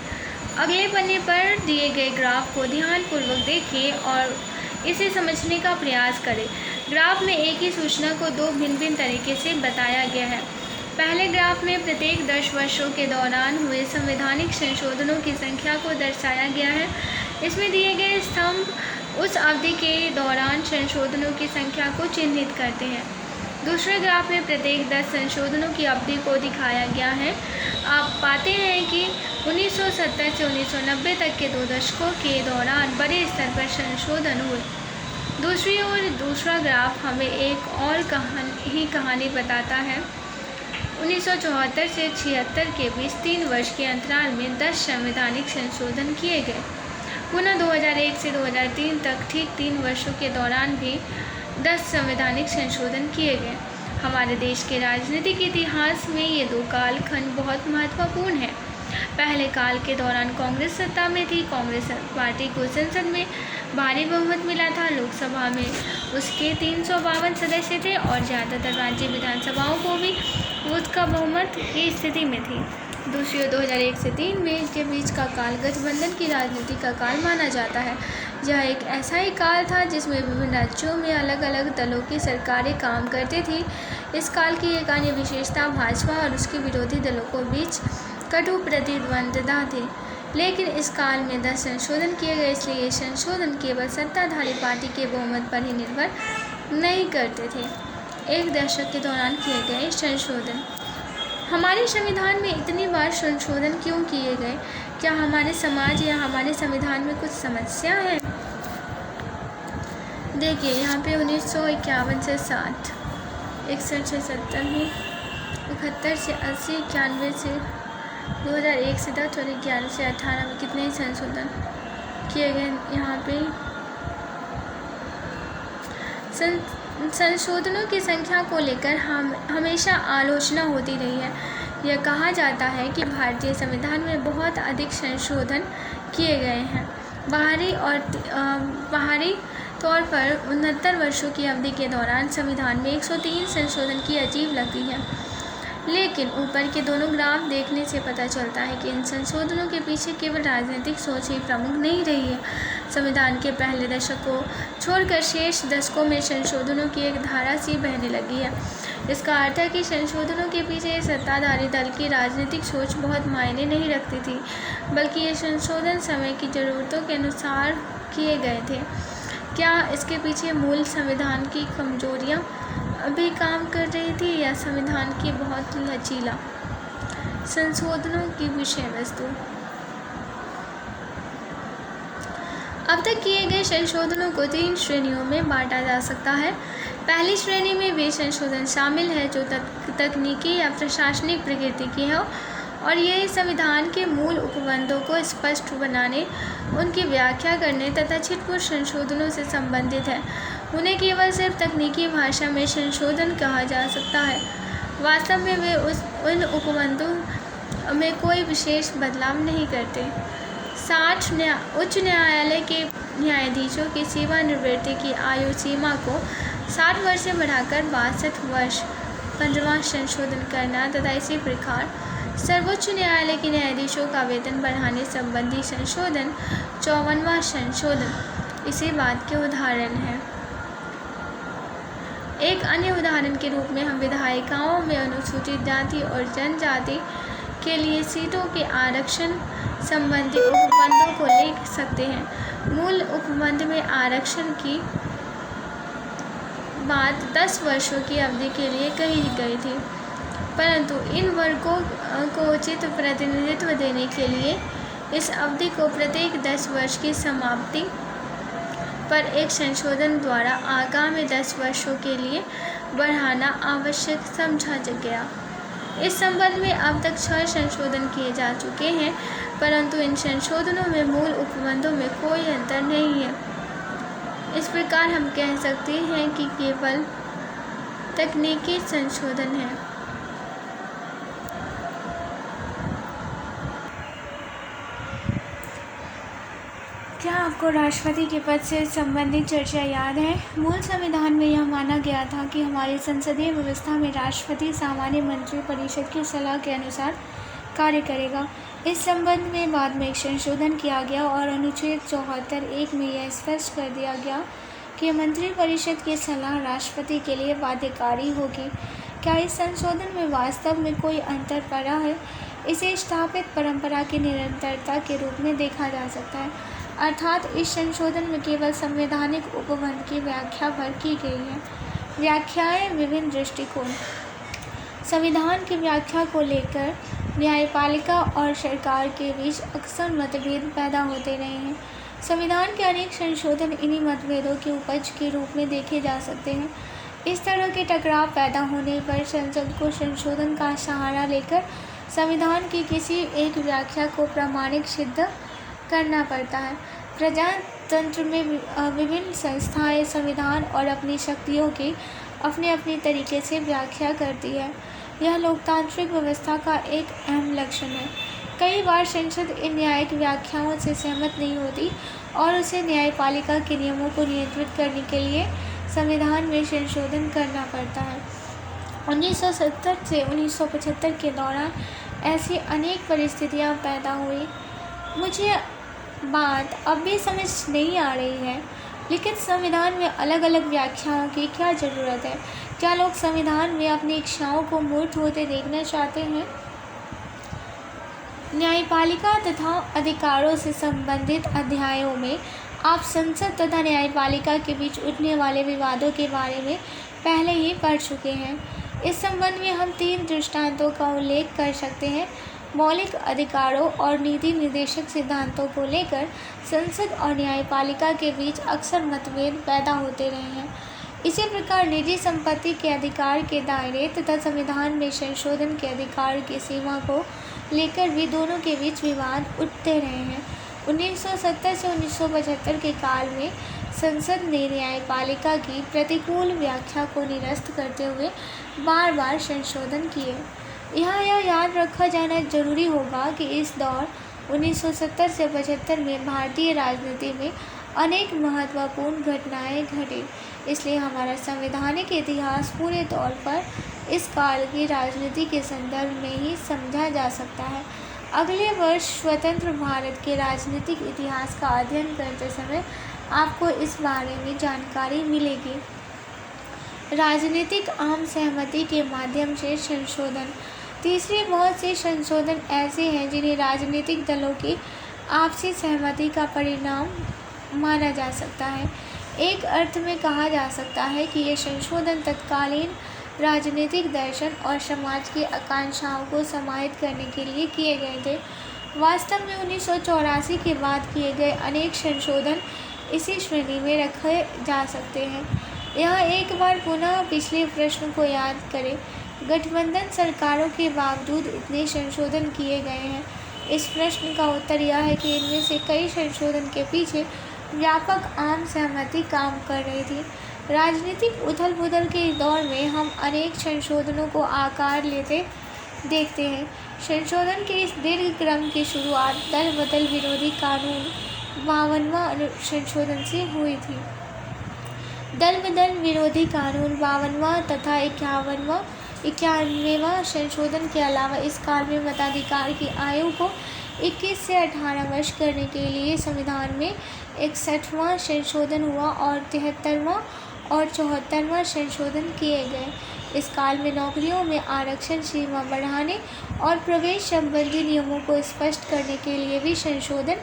अगले पन्ने पर दिए गए ग्राफ को ध्यानपूर्वक देखें और इसे समझने का प्रयास करें। ग्राफ में एक ही सूचना को दो भिन्न भिन्न तरीके से बताया गया है। पहले ग्राफ में प्रत्येक 10 वर्षों के दौरान हुए संवैधानिक संशोधनों की संख्या को दर्शाया गया है। इसमें दिए गए स्तंभ उस अवधि के दौरान संशोधनों की संख्या को चिन्हित करते हैं। दूसरे ग्राफ में प्रत्येक 10 संशोधनों की अवधि को दिखाया गया है। आप पाते हैं कि 1970 से 1990 तक के 2 दशकों के दौरान बड़े स्तर पर संशोधन हुए। दूसरी ओर दूसरा ग्राफ हमें एक और कहानी बताता है। 1974 से 76 के बीच 3 वर्ष के अंतराल में 10 संवैधानिक संशोधन किए गए। पुनः 2001 से 2003 तक ठीक 3 वर्षों के दौरान भी 10 संवैधानिक संशोधन किए गए। हमारे देश के राजनीतिक इतिहास में ये 2 कालखंड बहुत महत्वपूर्ण हैं। पहले काल के दौरान कांग्रेस सत्ता में थी। कांग्रेस पार्टी को संसद में भारी बहुमत मिला था। लोकसभा में उसके 352 सदस्य थे और ज़्यादातर राज्य विधानसभाओं को भी उसका बहुमत की स्थिति में थी। दूसरी ओर 2001 से 3 में के बीच का काल गठबंधन की राजनीति का काल माना जाता है। यह एक ऐसा ही काल था जिसमें विभिन्न राज्यों में अलग अलग दलों की सरकारें काम करती थी। इस काल की एक अन्य विशेषता भाजपा और उसके विरोधी दलों के बीच कटु प्रतिद्वंद्विता थी। लेकिन इस काल में 10 संशोधन किए गए, इसलिए ये संशोधन केवल सत्ताधारी पार्टी के बहुमत पर ही निर्भर नहीं करते थे। एक दशक के दौरान किए गए संशोधन। हमारे संविधान में इतनी बार संशोधन क्यों किए गए? क्या हमारे समाज या हमारे संविधान में कुछ समस्या है? देखिए यहाँ पे 1951 से 60, 61 से 70 में, 71 से 80, 91 से 2001 से 10 और 11 से 18 में कितने ही संशोधन किए गए। यहाँ पे संशोधनों की संख्या को लेकर हमेशा आलोचना होती रही है। यह कहा जाता है कि भारतीय संविधान में बहुत अधिक संशोधन किए गए हैं। बाहरी तौर पर 69 वर्षों की अवधि के दौरान संविधान में 103 संशोधन की अजीब लगती है। लेकिन ऊपर के दोनों ग्राफ देखने से पता चलता है कि इन संशोधनों के पीछे केवल राजनीतिक सोच ही प्रमुख नहीं रही है। संविधान के पहले दशक को छोड़कर शेष दशकों में संशोधनों की एक धारा सी बहने लगी है। इसका अर्थ है कि संशोधनों के पीछे सत्ताधारी दल की राजनीतिक सोच बहुत मायने नहीं रखती थी, बल्कि ये संशोधन समय की ज़रूरतों के अनुसार किए गए थे। क्या इसके पीछे मूल संविधान की कमजोरियां अभी काम कर रही थी या संविधान की बहुत लचीला? संशोधनों की विषय वस्तु। अब तक किए गए संशोधनों को 3 श्रेणियों में बांटा जा सकता है। पहली श्रेणी में वे संशोधन शामिल है जो तकनीकी या प्रशासनिक प्रकृति की है और ये संविधान के मूल उपबंधों को स्पष्ट बनाने, उनकी व्याख्या करने तथा छिटपुट संशोधनों से संबंधित है। उन्हें केवल सिर्फ तकनीकी भाषा में संशोधन कहा जा सकता है। वास्तव में वे उन उपबंधों में कोई विशेष बदलाव नहीं करते। 60 उच्च न्यायालय के न्यायाधीशों की सेवानिवृत्ति की आयु सीमा को 60 वर्ष से बढ़ाकर 62 वर्ष 15वां संशोधन करना तथा इसी प्रकार सर्वोच्च न्यायालय के न्यायाधीशों का वेतन बढ़ाने संबंधी संशोधन 54वां संशोधन इसी बात के उदाहरण हैं। एक अन्य उदाहरण के रूप में हम विधायिकाओं में अनुसूचित जाति और जनजाति के लिए सीटों के आरक्षण संबंधी उपबंधों को ले सकते हैं। मूल उपबंध में आरक्षण की बात 10 वर्षों की अवधि के लिए कही गई थी, परंतु इन वर्गों को उचित प्रतिनिधित्व देने के लिए इस अवधि को प्रत्येक 10 वर्ष की समाप्ति पर एक संशोधन द्वारा आगामी 10 वर्षों के लिए बढ़ाना आवश्यक समझा गया। इस संबंध में अब तक 6 संशोधन किए जा चुके हैं, परंतु इन संशोधनों में मूल उपबंधों में कोई अंतर नहीं है। इस प्रकार हम कह सकते हैं कि केवल तकनीकी संशोधन है। क्या आपको राष्ट्रपति के पद से संबंधित चर्चा याद है? मूल संविधान में यह माना गया था कि हमारी संसदीय व्यवस्था में राष्ट्रपति सामान्य मंत्रिपरिषद की सलाह के अनुसार कार्य करेगा। इस संबंध में बाद में एक संशोधन किया गया और अनुच्छेद 74(1) में यह स्पष्ट कर दिया गया कि मंत्रिपरिषद की सलाह राष्ट्रपति के लिए बाध्यकारी होगी। क्या इस संशोधन में वास्तव में कोई अंतर पड़ा है? इसे स्थापित परंपरा की निरंतरता के रूप में देखा जा सकता है, अर्थात इस संशोधन में केवल संवैधानिक उपबंध की व्याख्या भर की गई है। व्याख्याएं विभिन्न दृष्टिकोण। संविधान की व्याख्या को लेकर न्यायपालिका और सरकार के बीच अक्सर मतभेद पैदा होते रहे हैं। संविधान के अनेक संशोधन इन्हीं मतभेदों की उपज के रूप में देखे जा सकते हैं। इस तरह के टकराव पैदा होने पर संसद को संशोधन का सहारा लेकर संविधान की किसी एक व्याख्या को प्रामाणिक सिद्ध करना पड़ता है। प्रजातंत्र में विभिन्न संस्थाएं संविधान और अपनी शक्तियों की अपने अपने तरीके से व्याख्या करती है। यह लोकतांत्रिक व्यवस्था का एक अहम लक्षण है। कई बार संसद इन न्यायिक व्याख्याओं से सहमत नहीं होती और उसे न्यायपालिका के नियमों को नियंत्रित करने के लिए संविधान में संशोधन करना पड़ता है। 1970 से 1975 के दौरान ऐसी अनेक परिस्थितियां पैदा हुई। मुझे बात अब भी समझ नहीं आ रही है, लेकिन संविधान में अलग अलग व्याख्याओं की क्या ज़रूरत है? क्या लोग संविधान में अपनी इच्छाओं को मूर्त होते देखना चाहते हैं? न्यायपालिका तथा अधिकारों से संबंधित अध्यायों में आप संसद तथा न्यायपालिका के बीच उठने वाले विवादों के बारे में पहले ही पढ़ चुके हैं। इस संबंध में हम 3 दृष्टांतों का उल्लेख कर सकते हैं। मौलिक अधिकारों और नीति निर्देशक सिद्धांतों को लेकर संसद और न्यायपालिका के बीच अक्सर मतभेद पैदा होते रहे हैं। इसी प्रकार निजी संपत्ति के अधिकार के दायरे तथा संविधान में संशोधन के अधिकार की सीमा को लेकर भी दोनों के बीच विवाद उठते रहे हैं। 1970 से 1975 के काल में संसद ने न्यायपालिका की प्रतिकूल व्याख्या को निरस्त करते हुए बार बार संशोधन किए। यहाँ यह याद रखा जाना जरूरी होगा कि इस दौर 1970 से 75 में भारतीय राजनीति में अनेक महत्वपूर्ण घटनाएं घटी। इसलिए हमारा संवैधानिक इतिहास पूरे तौर पर इस काल की राजनीति के संदर्भ में ही समझा जा सकता है। अगले वर्ष स्वतंत्र भारत के राजनीतिक इतिहास का अध्ययन करते समय आपको इस बारे में जानकारी मिलेगी। राजनीतिक आम सहमति के माध्यम से संशोधन। तीसरे, बहुत से संशोधन ऐसे हैं जिन्हें राजनीतिक दलों की आपसी सहमति का परिणाम माना जा सकता है। एक अर्थ में कहा जा सकता है कि ये संशोधन तत्कालीन राजनीतिक दर्शन और समाज की आकांक्षाओं को समाहित करने के लिए किए गए थे। वास्तव में 1984 के बाद किए गए अनेक संशोधन इसी श्रेणी में रखे जा सकते हैं। यहाँ एक बार पुनः पिछले प्रश्न को याद करें। गठबंधन सरकारों के बावजूद इतने संशोधन किए गए हैं। इस प्रश्न का उत्तर यह है कि इनमें से कई संशोधन के पीछे व्यापक आम सहमति काम कर रही थी। राजनीतिक उथल-पुथल के दौर में हम अनेक संशोधनों को आकार लेते देखते हैं। संशोधन के इस दीर्घ क्रम की शुरुआत दल बदल विरोधी कानून 52वां संशोधन से हुई थी। दल बदल विरोधी कानून 52वां तथा 91वां संशोधन के अलावा इस काल में मताधिकार की आयु को 21 से 18 वर्ष करने के लिए संविधान में 61वां संशोधन हुआ और 73वां और 74वां संशोधन किए गए। इस काल में नौकरियों में आरक्षण सीमा बढ़ाने और प्रवेश संबंधी नियमों को स्पष्ट करने के लिए भी संशोधन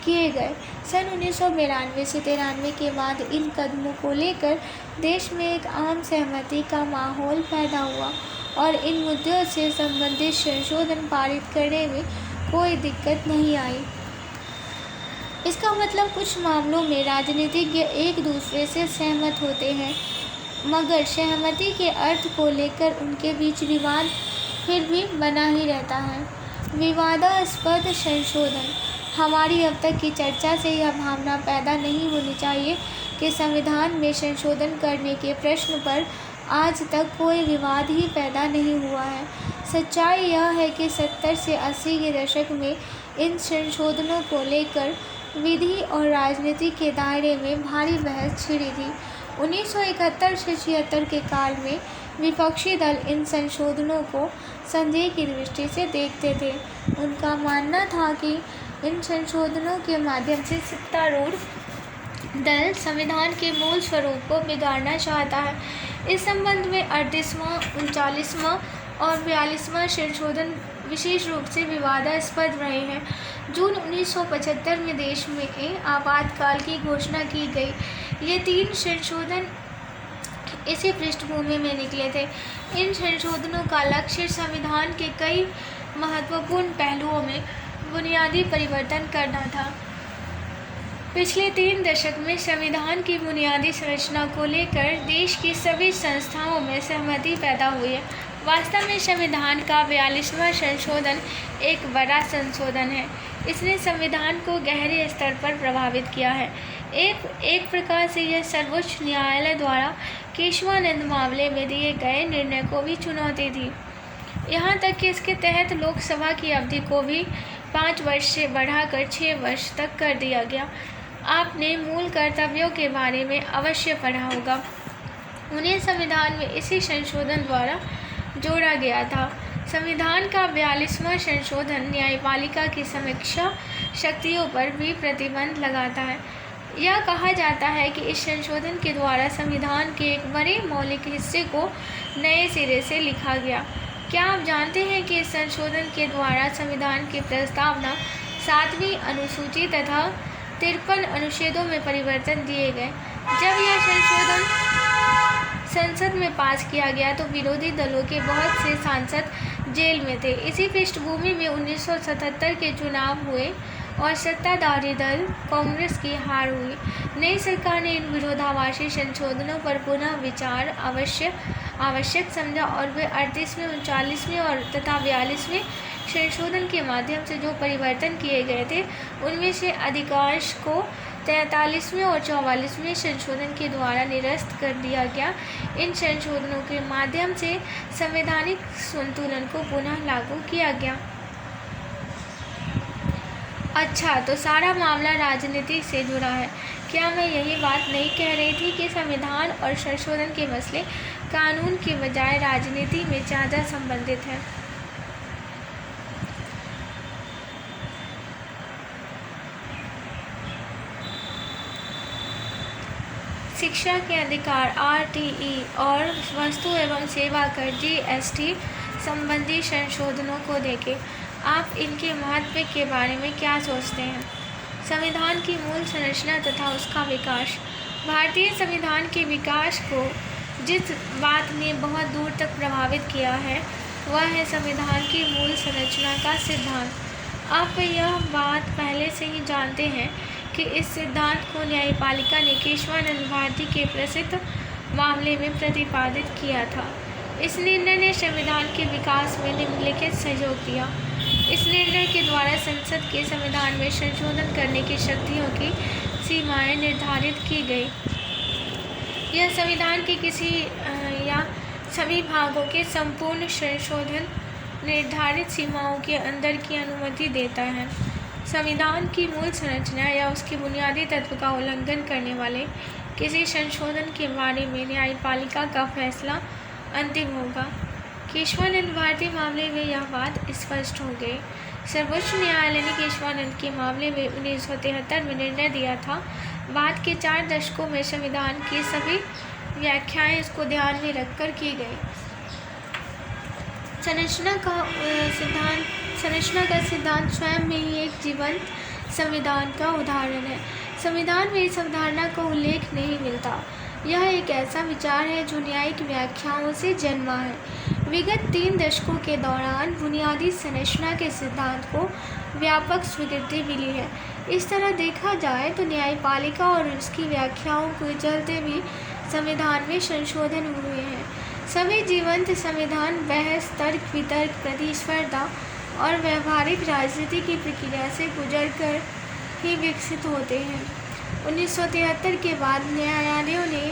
किए गए। सन 1992 से 93 के बाद इन कदमों को लेकर देश में एक आम सहमति का माहौल पैदा हुआ और इन मुद्दों से संबंधित संशोधन पारित करने में कोई दिक्कत नहीं आई। इसका मतलब कुछ मामलों में राजनीतिज्ञ एक दूसरे से सहमत होते हैं, मगर सहमति के अर्थ को लेकर उनके बीच विवाद फिर भी बना ही रहता है। विवादास्पद संशोधन। हमारी अब तक की चर्चा से यह भावना पैदा नहीं होनी चाहिए कि संविधान में संशोधन करने के प्रश्न पर आज तक कोई विवाद ही पैदा नहीं हुआ है। सच्चाई यह है कि 70 से 80 के दशक में इन संशोधनों को लेकर विधि और राजनीति के दायरे में भारी बहस छिड़ी थी। 1971 से 76 के काल में विपक्षी दल इन संशोधनों को संदेह की दृष्टि से देखते थे। उनका मानना था कि इन संशोधनों के माध्यम से सत्तारूढ़ दल संविधान के मूल स्वरूप को बिगाड़ना चाहता है। इस संबंध में 38वां, 39वां और 42वां संशोधन विशेष रूप से विवादास्पद रहे हैं। जून 1975 में देश में आपातकाल की घोषणा की गई। ये 3 संशोधन इसी पृष्ठभूमि में निकले थे। इन संशोधनों का लक्ष्य संविधान के कई महत्वपूर्ण पहलुओं में बुनियादी परिवर्तन करना था। पिछले 3 दशक में संविधान की बुनियादी संरचना को लेकर देश की सभी संस्थाओं में सहमति पैदा हुई है। वास्तव में संविधान का 42वां संशोधन एक बड़ा संशोधन है। इसने संविधान को गहरे स्तर पर प्रभावित किया है। एक प्रकार से यह सर्वोच्च न्यायालय द्वारा केशवानंद मामले में दिए गए निर्णय को भी चुनौती थी। यहाँ तक कि इसके तहत लोकसभा की अवधि को भी 5 वर्ष से बढ़ाकर 6 वर्ष तक कर दिया गया। आपने मूल कर्तव्यों के बारे में अवश्य पढ़ा होगा। उन्हें संविधान में इसी संशोधन द्वारा जोड़ा गया था। संविधान का 42वां संशोधन न्यायपालिका की समीक्षा शक्तियों पर भी प्रतिबंध लगाता है। यह कहा जाता है कि इस संशोधन के द्वारा संविधान के एक बड़े मौलिक हिस्से को नए सिरे से लिखा गया। क्या आप जानते हैं कि इस संशोधन के द्वारा संविधान की प्रस्तावना 7वीं अनुसूची तथा 53 अनुच्छेदों में परिवर्तन दिए गए। जब यह संशोधन संसद में पास किया गया तो विरोधी दलों के बहुत से सांसद जेल में थे। इसी पृष्ठभूमि में 1977 के चुनाव हुए और सत्ताधारी दल कांग्रेस की हार हुई। नई सरकार ने इन विरोधाभासी संशोधनों पर पुनः विचार आवश्यक समझा और वे 38वें, 39वें और तथा 42वें संशोधन के माध्यम से जो परिवर्तन किए गए थे उनमें से अधिकांश को 43वें और 44वें संशोधन के द्वारा निरस्त कर दिया गया। इन संशोधनों के माध्यम से संवैधानिक संतुलन को पुनः लागू किया गया। अच्छा, तो सारा मामला राजनीति से जुड़ा है। क्या मैं यही बात नहीं कह रही थी कि संविधान और संशोधन के मसले कानून के बजाय राजनीति में ज़्यादा संबंधित हैं? शिक्षा के अधिकार आरटीई और वस्तु एवं सेवा कर जीएसटी संबंधी संशोधनों को देखें। आप इनके महत्व के बारे में क्या सोचते हैं? संविधान की मूल संरचना तथा उसका विकास। भारतीय संविधान के विकास को जिस बात ने बहुत दूर तक प्रभावित किया है वह है संविधान की मूल संरचना का सिद्धांत। आप यह बात पहले से ही जानते हैं कि इस सिद्धांत को न्यायपालिका ने केशवानंद भारती के प्रसिद्ध मामले में प्रतिपादित किया था। इस निर्णय ने संविधान के विकास में निम्नलिखित सहयोग दिया। इस निर्णय के द्वारा संसद के संविधान में संशोधन करने की शक्तियों की सीमाएं निर्धारित की गई। यह संविधान के किसी या सभी भागों के संपूर्ण संशोधन निर्धारित सीमाओं के अंदर की अनुमति देता है। संविधान की मूल संरचना या उसके बुनियादी तत्व का उल्लंघन करने वाले किसी संशोधन के बारे में न्यायपालिका का फैसला अंतिम होगा। केशवानंद भारती मामले में यह बात स्पष्ट हो गई। सर्वोच्च न्यायालय ने केशवानंद के मामले में 1973 में निर्णय दिया था। बाद के 4 दशकों में संविधान की सभी व्याख्याएं इसको ध्यान में रखकर की गई। संरचना का सिद्धांत स्वयं में ही एक जीवंत संविधान का उदाहरण है। संविधान में इस अवधारणा का उल्लेख नहीं मिलता। यह एक ऐसा विचार है जो न्यायिक व्याख्याओं से जन्मा है। विगत 3 दशकों के दौरान बुनियादी संरचना के सिद्धांत को व्यापक स्वीकृति मिली है। इस तरह देखा जाए तो न्यायपालिका और उसकी व्याख्याओं के चलते भी संविधान में संशोधन हुए हैं। सभी जीवंत संविधान बहस, तर्क वितर्क, प्रतिस्पर्धा और व्यवहारिक राजनीति की प्रक्रिया से गुजरकर ही विकसित होते हैं। 1973 के बाद न्यायालयों ने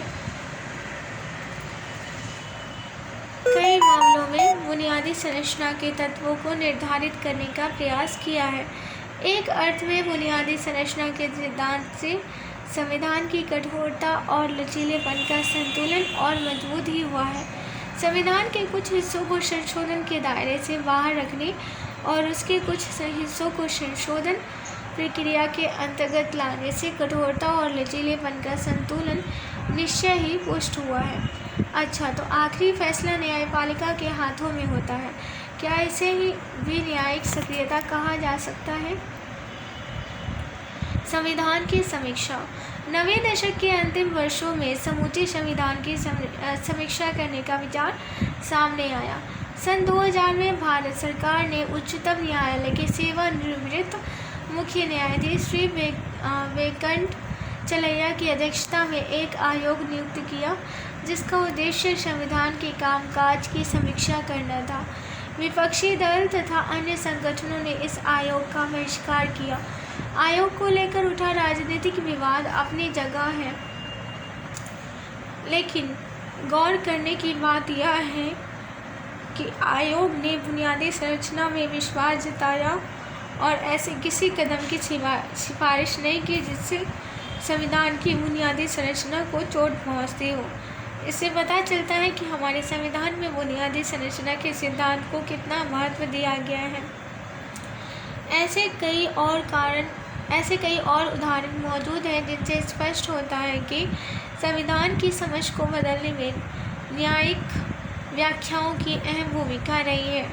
कई मामलों में बुनियादी संरचना के तत्वों को निर्धारित करने का प्रयास किया है। एक अर्थ में बुनियादी संरचना के सिद्धांत से संविधान की कठोरता और लचीलेपन का संतुलन और मजबूत ही हुआ है। संविधान के कुछ हिस्सों को संशोधन के दायरे से बाहर रखने और उसके कुछ हिस्सों को संशोधन प्रक्रिया के अंतर्गत लाने से कठोरता और लचीलेपन का संतुलन निश्चय ही पुष्ट हुआ है। अच्छा, तो आखिरी फैसला न्यायपालिका के हाथों में होता है। क्या इसे ही भी न्यायिक सक्रियता कहा जा सकता है? संविधान की समीक्षा। 90 दशक के अंतिम वर्षों में समूचे संविधान की समीक्षा करने का विचार सामने आया। सन 2000 में भारत सरकार ने उच्चतम न्यायालय के सेवानिवृत्त मुख्य न्यायाधीश श्री वेंकट चलैया की अध्यक्षता में एक आयोग नियुक्त किया, जिसका उद्देश्य संविधान के कामकाज की समीक्षा करना था। विपक्षी दल तथा अन्य संगठनों ने इस आयोग का बहिष्कार किया। आयोग को लेकर उठा राजनीतिक विवाद अपनी जगह है, लेकिन गौर करने की बात यह है कि आयोग ने बुनियादी संरचना में विश्वास जताया और ऐसे किसी कदम की सिफारिश नहीं की जिससे संविधान की बुनियादी संरचना को चोट पहुंचती हो। इससे पता चलता है कि हमारे संविधान में बुनियादी संरचना के सिद्धांत को कितना महत्व दिया गया है। ऐसे कई और उदाहरण मौजूद हैं जिनसे स्पष्ट होता है कि संविधान की समझ को बदलने में न्यायिक व्याख्याओं की अहम भूमिका रही है।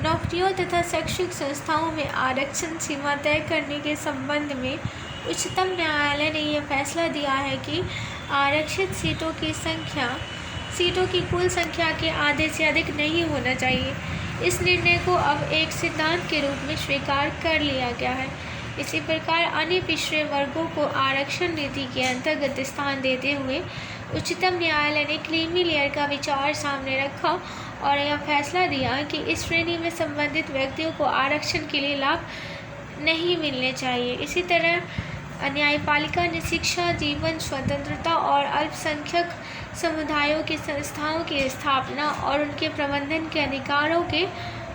नौकरियों तथा शैक्षिक संस्थाओं में आरक्षण सीमा तय करने के संबंध में उच्चतम न्यायालय ने यह फैसला दिया है कि आरक्षित सीटों की कुल संख्या के आधे से अधिक नहीं होना चाहिए। इस निर्णय को अब एक सिद्धांत के रूप में स्वीकार कर लिया गया है। इसी प्रकार अन्य पिछड़े वर्गों को आरक्षण नीति के अंतर्गत स्थान देते हुए उच्चतम न्यायालय ने क्रीमी लेयर का विचार सामने रखा और यह फैसला दिया कि इस श्रेणी में संबंधित व्यक्तियों को आरक्षण के लिए लाभ नहीं मिलने चाहिए। इसी तरह न्यायपालिका ने शिक्षा, जीवन, स्वतंत्रता और अल्पसंख्यक समुदायों की संस्थाओं की स्थापना और उनके प्रबंधन के अधिकारों के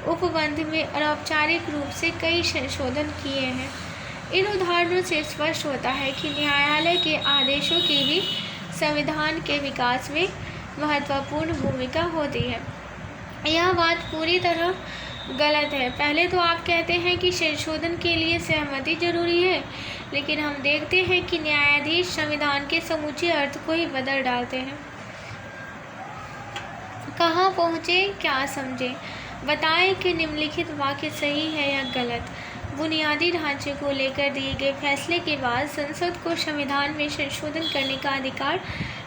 उपबंध में अनौपचारिक रूप से कई संशोधन किए हैं। इन उदाहरणों से स्पष्ट होता है कि न्यायालय के आदेशों की भी संविधान के विकास में महत्वपूर्ण भूमिका होती है। यह बात पूरी तरह गलत है। पहले तो आप कहते हैं कि संशोधन के लिए सहमति जरूरी है, लेकिन हम देखते हैं कि न्यायाधीश संविधान के समूचे अर्थ को ही बदल डालते हैं। कहाँ पहुँचे, क्या समझे, बताएं कि निम्नलिखित वाक्य सही है या गलत। बुनियादी ढांचे को लेकर दिए गए फैसले के बाद संसद को संविधान में संशोधन करने का अधिकार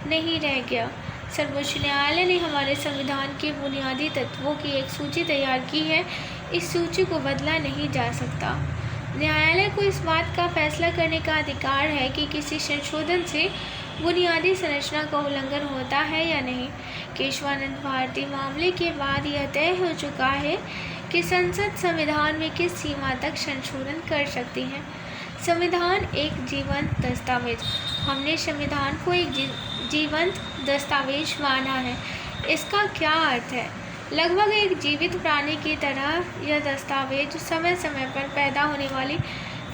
नहीं रह गया। सर्वोच्च न्यायालय ने हमारे संविधान के बुनियादी तत्वों की एक सूची तैयार की है। इस सूची को बदला नहीं जा सकता। न्यायालय को इस बात का फैसला करने का अधिकार है कि किसी संशोधन से बुनियादी संरचना का उल्लंघन होता है या नहीं। केशवानंद भारती मामले के बाद यह तय हो चुका है कि संसद संविधान में किस सीमा तक संशोधन कर सकती है। संविधान एक जीवंत दस्तावेज। हमने संविधान को एक जीवंत दस्तावेज माना है। इसका क्या अर्थ है? लगभग एक जीवित प्राणी की तरह यह दस्तावेज समय समय पर पैदा होने वाली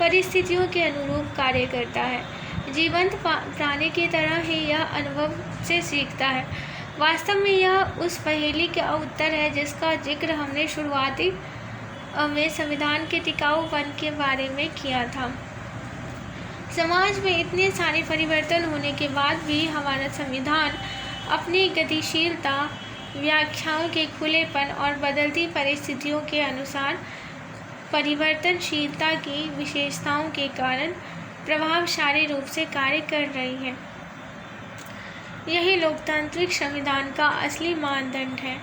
परिस्थितियों के अनुरूप कार्य करता है। जीवंत प्राणी की तरह ही यह अनुभव से सीखता है। वास्तव में यह उस पहेली का उत्तर है जिसका जिक्र हमने शुरुआती में संविधान के टिकाऊपन के बारे में किया था। समाज में इतने सारे परिवर्तन होने के बाद भी हमारा संविधान अपनी गतिशीलता, व्याख्याओं के खुलेपन और बदलती परिस्थितियों के अनुसार परिवर्तनशीलता की विशेषताओं के कारण प्रभावशाली रूप से कार्य कर रही है। यही लोकतांत्रिक संविधान का असली मानदंड है।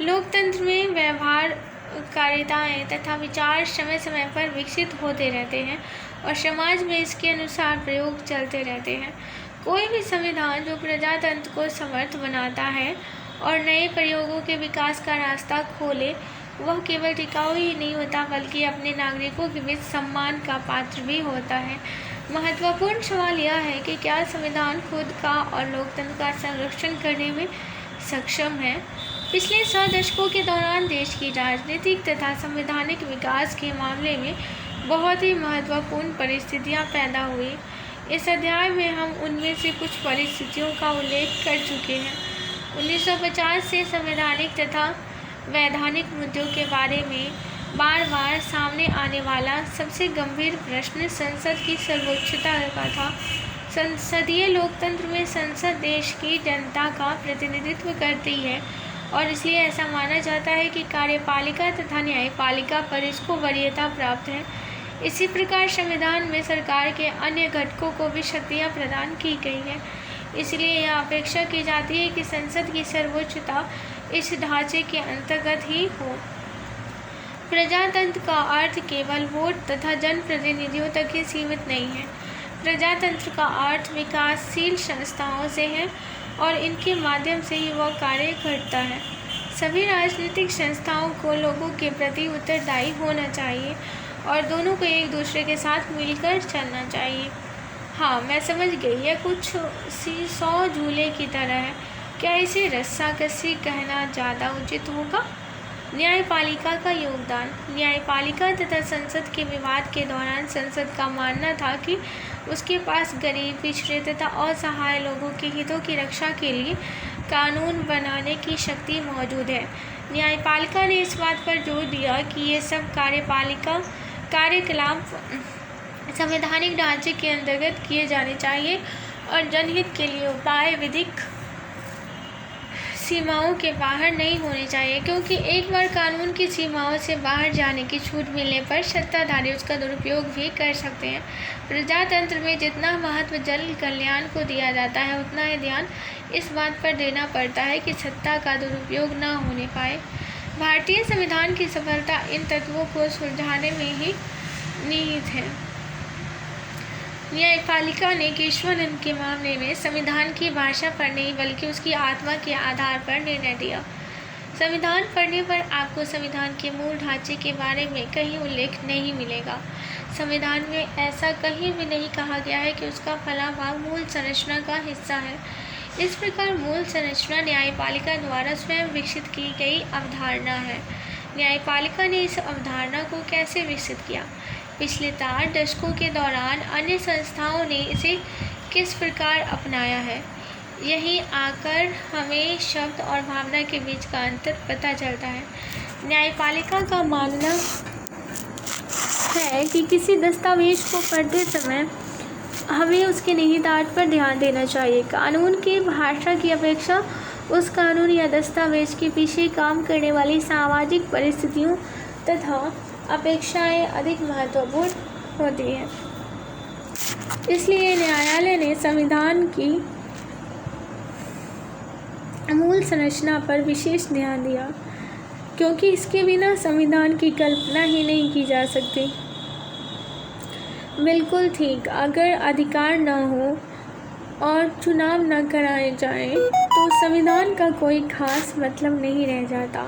लोकतंत्र में व्यवहारकारिताएं तथा विचार समय समय पर विकसित होते रहते हैं और समाज में इसके अनुसार प्रयोग चलते रहते हैं। कोई भी संविधान जो प्रजातंत्र को समर्थ बनाता है और नए प्रयोगों के विकास का रास्ता खोले, वह केवल टिकाऊ ही नहीं होता बल्कि अपने नागरिकों के बीच सम्मान का पात्र भी होता है। महत्वपूर्ण सवाल यह है कि क्या संविधान खुद का और लोकतंत्र का संरक्षण करने में सक्षम है। पिछले 100 दशकों के दौरान देश की राजनीतिक तथा संवैधानिक विकास के मामले में बहुत ही महत्वपूर्ण परिस्थितियां पैदा हुई। इस अध्याय में हम उनमें से कुछ परिस्थितियों का उल्लेख कर चुके हैं। 1950 से संवैधानिक तथा वैधानिक मुद्दों के बारे में बार बार सामने आने वाला सबसे गंभीर प्रश्न संसद की सर्वोच्चता का था। संसदीय लोकतंत्र में संसद देश की जनता का प्रतिनिधित्व करती है और इसलिए ऐसा माना जाता है कि कार्यपालिका तथा न्यायपालिका पर इसको वरीयता प्राप्त है। इसी प्रकार संविधान में सरकार के अन्य घटकों को भी शक्तियाँ प्रदान की गई है। इसलिए यह अपेक्षा की जाती है कि संसद की सर्वोच्चता इस ढांचे के अंतर्गत ही हो। प्रजातंत्र का अर्थ केवल वोट तथा जनप्रतिनिधियों तक ही सीमित नहीं है। प्रजातंत्र का अर्थ विकासशील संस्थाओं से है और इनके माध्यम से ही वह कार्य करता है। सभी राजनीतिक संस्थाओं को लोगों के प्रति उत्तरदायी होना चाहिए और दोनों को एक दूसरे के साथ मिलकर चलना चाहिए। हाँ, मैं समझ गई, यह कुछ सी 100 झूले की तरह है। क्या इसे रस्साकसी कहना ज़्यादा उचित होगा? न्यायपालिका का योगदान। न्यायपालिका तथा संसद के विवाद के दौरान संसद का मानना था कि उसके पास गरीब, पिछड़े तथा असहाय लोगों के हितों की रक्षा के लिए कानून बनाने की शक्ति मौजूद है। न्यायपालिका ने इस बात पर जोर दिया कि ये सब कार्यकलाप संवैधानिक ढांचे के अंतर्गत किए जाने चाहिए और जनहित के लिए उपाय विधिक सीमाओं के बाहर नहीं होने चाहिए, क्योंकि एक बार कानून की सीमाओं से बाहर जाने की छूट मिलने पर सत्ताधारी उसका दुरुपयोग भी कर सकते हैं। प्रजातंत्र में जितना महत्व जन कल्याण को दिया जाता है, उतना ही ध्यान इस बात पर देना पड़ता है कि सत्ता का दुरुपयोग न होने पाए। भारतीय संविधान की सफलता इन तत्वों को सुलझाने में ही निहित है। न्यायपालिका ने केशवानंद के मामले में संविधान की भाषा पर नहीं बल्कि उसकी आत्मा के आधार पर निर्णय दिया। संविधान पढ़ने पर आपको संविधान के मूल ढांचे के बारे में कहीं उल्लेख नहीं मिलेगा। संविधान में ऐसा कहीं भी नहीं कहा गया है कि उसका फला भाग मूल संरचना का हिस्सा है। इस प्रकार मूल संरचना न्यायपालिका द्वारा स्वयं विकसित की गई अवधारणा है। न्यायपालिका ने इस अवधारणा को कैसे विकसित किया? पिछले 4 दशकों के दौरान अन्य संस्थाओं ने इसे किस प्रकार अपनाया है। यहीं आकर हमें शब्द और भावना के बीच का अंतर पता चलता है। न्यायपालिका का मानना है कि किसी दस्तावेज को पढ़ते समय हमें उसके निहितार्थ पर ध्यान देना चाहिए। कानून की भाषा की अपेक्षा उस कानून या दस्तावेज के पीछे काम करने वाली सामाजिक परिस्थितियों तथा अपेक्षाएं अधिक महत्वपूर्ण होती हैं। इसलिए न्यायालय ने संविधान की मूल संरचना पर विशेष ध्यान दिया, क्योंकि इसके बिना संविधान की कल्पना ही नहीं की जा सकती। बिल्कुल ठीक, अगर अधिकार न हो और चुनाव न कराए जाएं, तो संविधान का कोई खास मतलब नहीं रह जाता,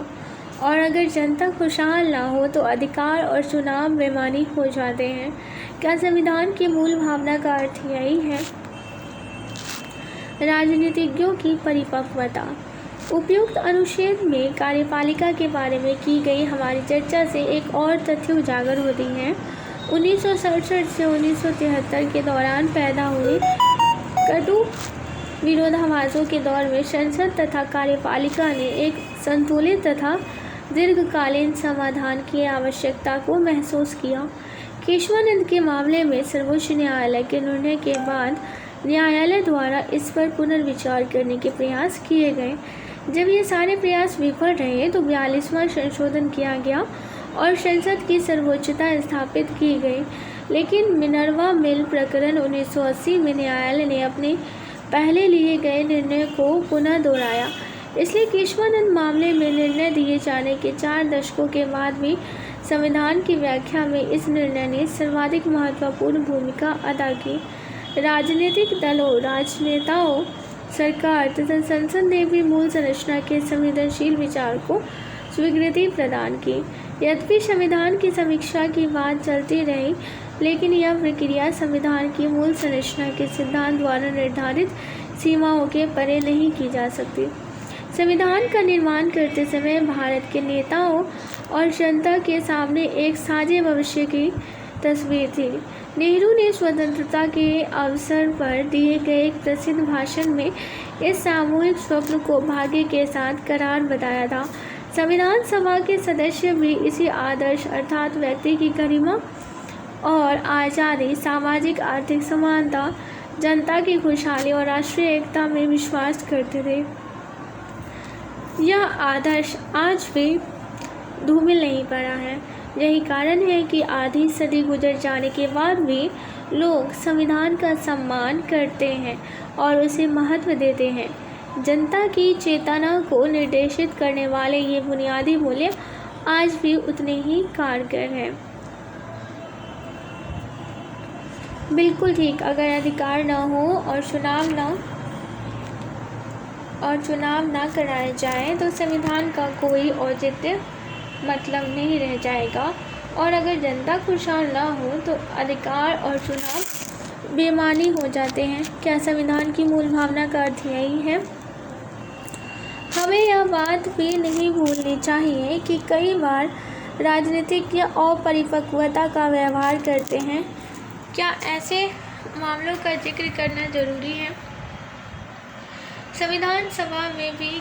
और अगर जनता खुशहाल ना हो तो अधिकार और चुनाव बेमानी हो जाते हैं। क्या संविधान की मूल भावना का अर्थ यही है? राजनीतिज्ञों की परिपक्वता। उपयुक्त अनुच्छेद में कार्यपालिका के बारे में की गई हमारी चर्चा से एक और तथ्य उजागर होती है। 1967 से 1973 के दौरान पैदा हुए कटु विरोधाभासों के दौर में संसद तथा कार्यपालिका ने एक संतुलित तथा दीर्घकालीन समाधान की आवश्यकता को महसूस किया। केशवानंद के मामले में सर्वोच्च न्यायालय के निर्णय के बाद न्यायालय द्वारा इस पर पुनर्विचार करने के प्रयास किए गए। जब ये सारे प्रयास विफल रहे तो 42वां संशोधन किया गया और संसद की सर्वोच्चता स्थापित की गई। लेकिन मिनर्वा मिल प्रकरण 1980 में न्यायालय ने अपने पहले लिए गए निर्णय को पुनः दोहराया। इसलिए केशवानंद मामले में निर्णय दिए जाने के 4 दशकों के बाद भी संविधान की व्याख्या में इस निर्णय ने सर्वाधिक महत्वपूर्ण भूमिका अदा की। राजनीतिक दलों, राजनेताओं, सरकार तथा संसद ने भी मूल संरचना के संवेदनशील विचार को स्वीकृति प्रदान की। यद्यपि संविधान की समीक्षा की बात चलती रही, लेकिन यह प्रक्रिया संविधान की मूल संरचना के सिद्धांत द्वारा निर्धारित सीमाओं के परे नहीं की जा सकती। संविधान का निर्माण करते समय भारत के नेताओं और जनता के सामने एक साझे भविष्य की तस्वीर थी। नेहरू ने स्वतंत्रता के अवसर पर दिए गए एक प्रसिद्ध भाषण में इस सामूहिक स्वप्न को भाग्य के साथ करार बताया था। संविधान सभा के सदस्य भी इसी आदर्श अर्थात व्यक्ति की गरिमा और आज़ादी, सामाजिक आर्थिक समानता, जनता की खुशहाली और राष्ट्रीय एकता में विश्वास करते थे। यह आदर्श आज भी धूमिल नहीं पड़ा है। यही कारण है कि आधी सदी गुजर जाने के बाद भी लोग संविधान का सम्मान करते हैं और उसे महत्व देते हैं। जनता की चेतना को निर्देशित करने वाले ये बुनियादी मूल्य आज भी उतने ही कारगर हैं। बिल्कुल ठीक, अगर अधिकार न हो और चुनाव ना कराए जाएं तो संविधान का कोई औचित्य मतलब नहीं रह जाएगा, और अगर जनता खुशहाल ना हो तो अधिकार और चुनाव बेमानी हो जाते हैं। क्या संविधान की मूल भावना का अर्थ यही है? हमें यह बात भी नहीं भूलनी चाहिए कि कई बार राजनीतिज्ञ अपरिपक्वता का व्यवहार करते हैं। क्या ऐसे मामलों का जिक्र करना जरूरी है? संविधान सभा में भी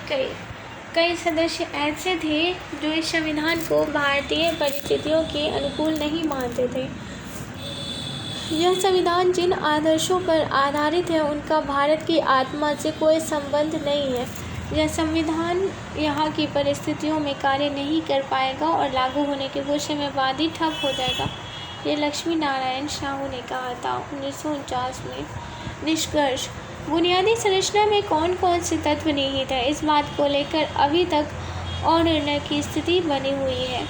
कई सदस्य ऐसे थे जो इस संविधान को भारतीय परिस्थितियों के अनुकूल नहीं मानते थे। यह संविधान जिन आदर्शों पर आधारित है उनका भारत की आत्मा से कोई संबंध नहीं है। यह संविधान यहाँ की परिस्थितियों में कार्य नहीं कर पाएगा और लागू होने के गुस्से में बाद ही ठप हो जाएगा। ये लक्ष्मी नारायण साहू ने कहा था 1949 में। निष्कर्ष: बुनियादी संरचना में कौन कौन से तत्व निहित है, इस बात को लेकर अभी तक अनिर्णय की स्थिति बनी हुई है।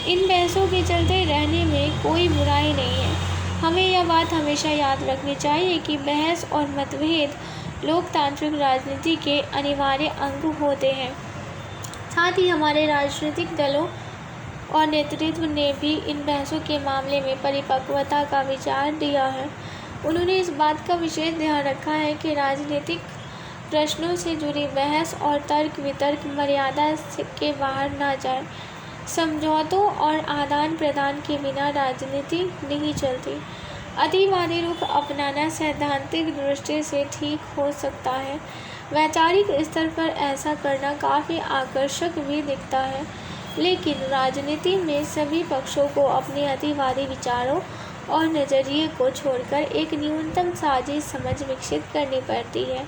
इन बहसों के चलते रहने में कोई बुराई नहीं है। हमें यह बात हमेशा याद रखनी चाहिए कि बहस और मतभेद लोकतांत्रिक राजनीति के अनिवार्य अंग होते हैं। साथ ही हमारे राजनीतिक दलों और नेतृत्व ने भी इन बहसों के मामले में परिपक्वता का विचार दिया है। उन्होंने इस बात का विशेष ध्यान रखा है कि राजनीतिक प्रश्नों से जुड़ी बहस और तर्क वितर्क मर्यादा के बाहर न जाए। समझौतों और आदान प्रदान के बिना राजनीति नहीं चलती। अतिवादी रुख अपनाना सैद्धांतिक दृष्टि से ठीक हो सकता है। वैचारिक स्तर पर ऐसा करना काफ़ी आकर्षक भी दिखता है, लेकिन राजनीति में सभी पक्षों को अपने अतिवादी विचारों और नज़रिए को छोड़कर एक न्यूनतम साझी समझ विकसित करनी पड़ती है।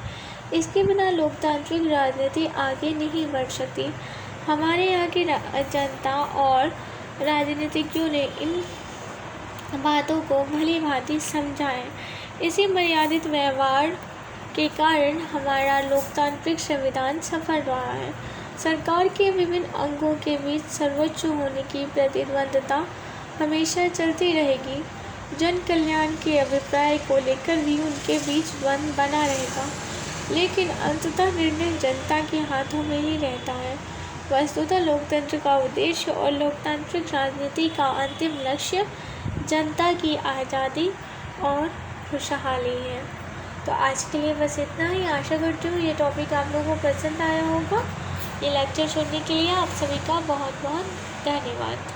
इसके बिना लोकतांत्रिक राजनीति आगे नहीं बढ़ सकती। हमारे यहाँ की जनता और राजनीतिज्ञों ने इन बातों को भली भांति समझा है। इसी मर्यादित व्यवहार के कारण हमारा लोकतांत्रिक संविधान सफल रहा है। सरकार के विभिन्न अंगों के बीच सर्वोच्च होने की प्रतिद्वंद्विता हमेशा चलती रहेगी। जन कल्याण के अभिप्राय को लेकर भी उनके बीच द्वंद्व बना रहेगा, लेकिन अंततः निर्णय जनता के हाथों में ही रहता है। वस्तुतः लोकतंत्र का उद्देश्य और लोकतांत्रिक राजनीति का अंतिम लक्ष्य जनता की आज़ादी और खुशहाली है। तो आज के लिए बस इतना ही। आशा करती हूँ ये टॉपिक आप लोगों को पसंद आया होगा। ये लेक्चर सुनने के लिए आप सभी का बहुत बहुत धन्यवाद।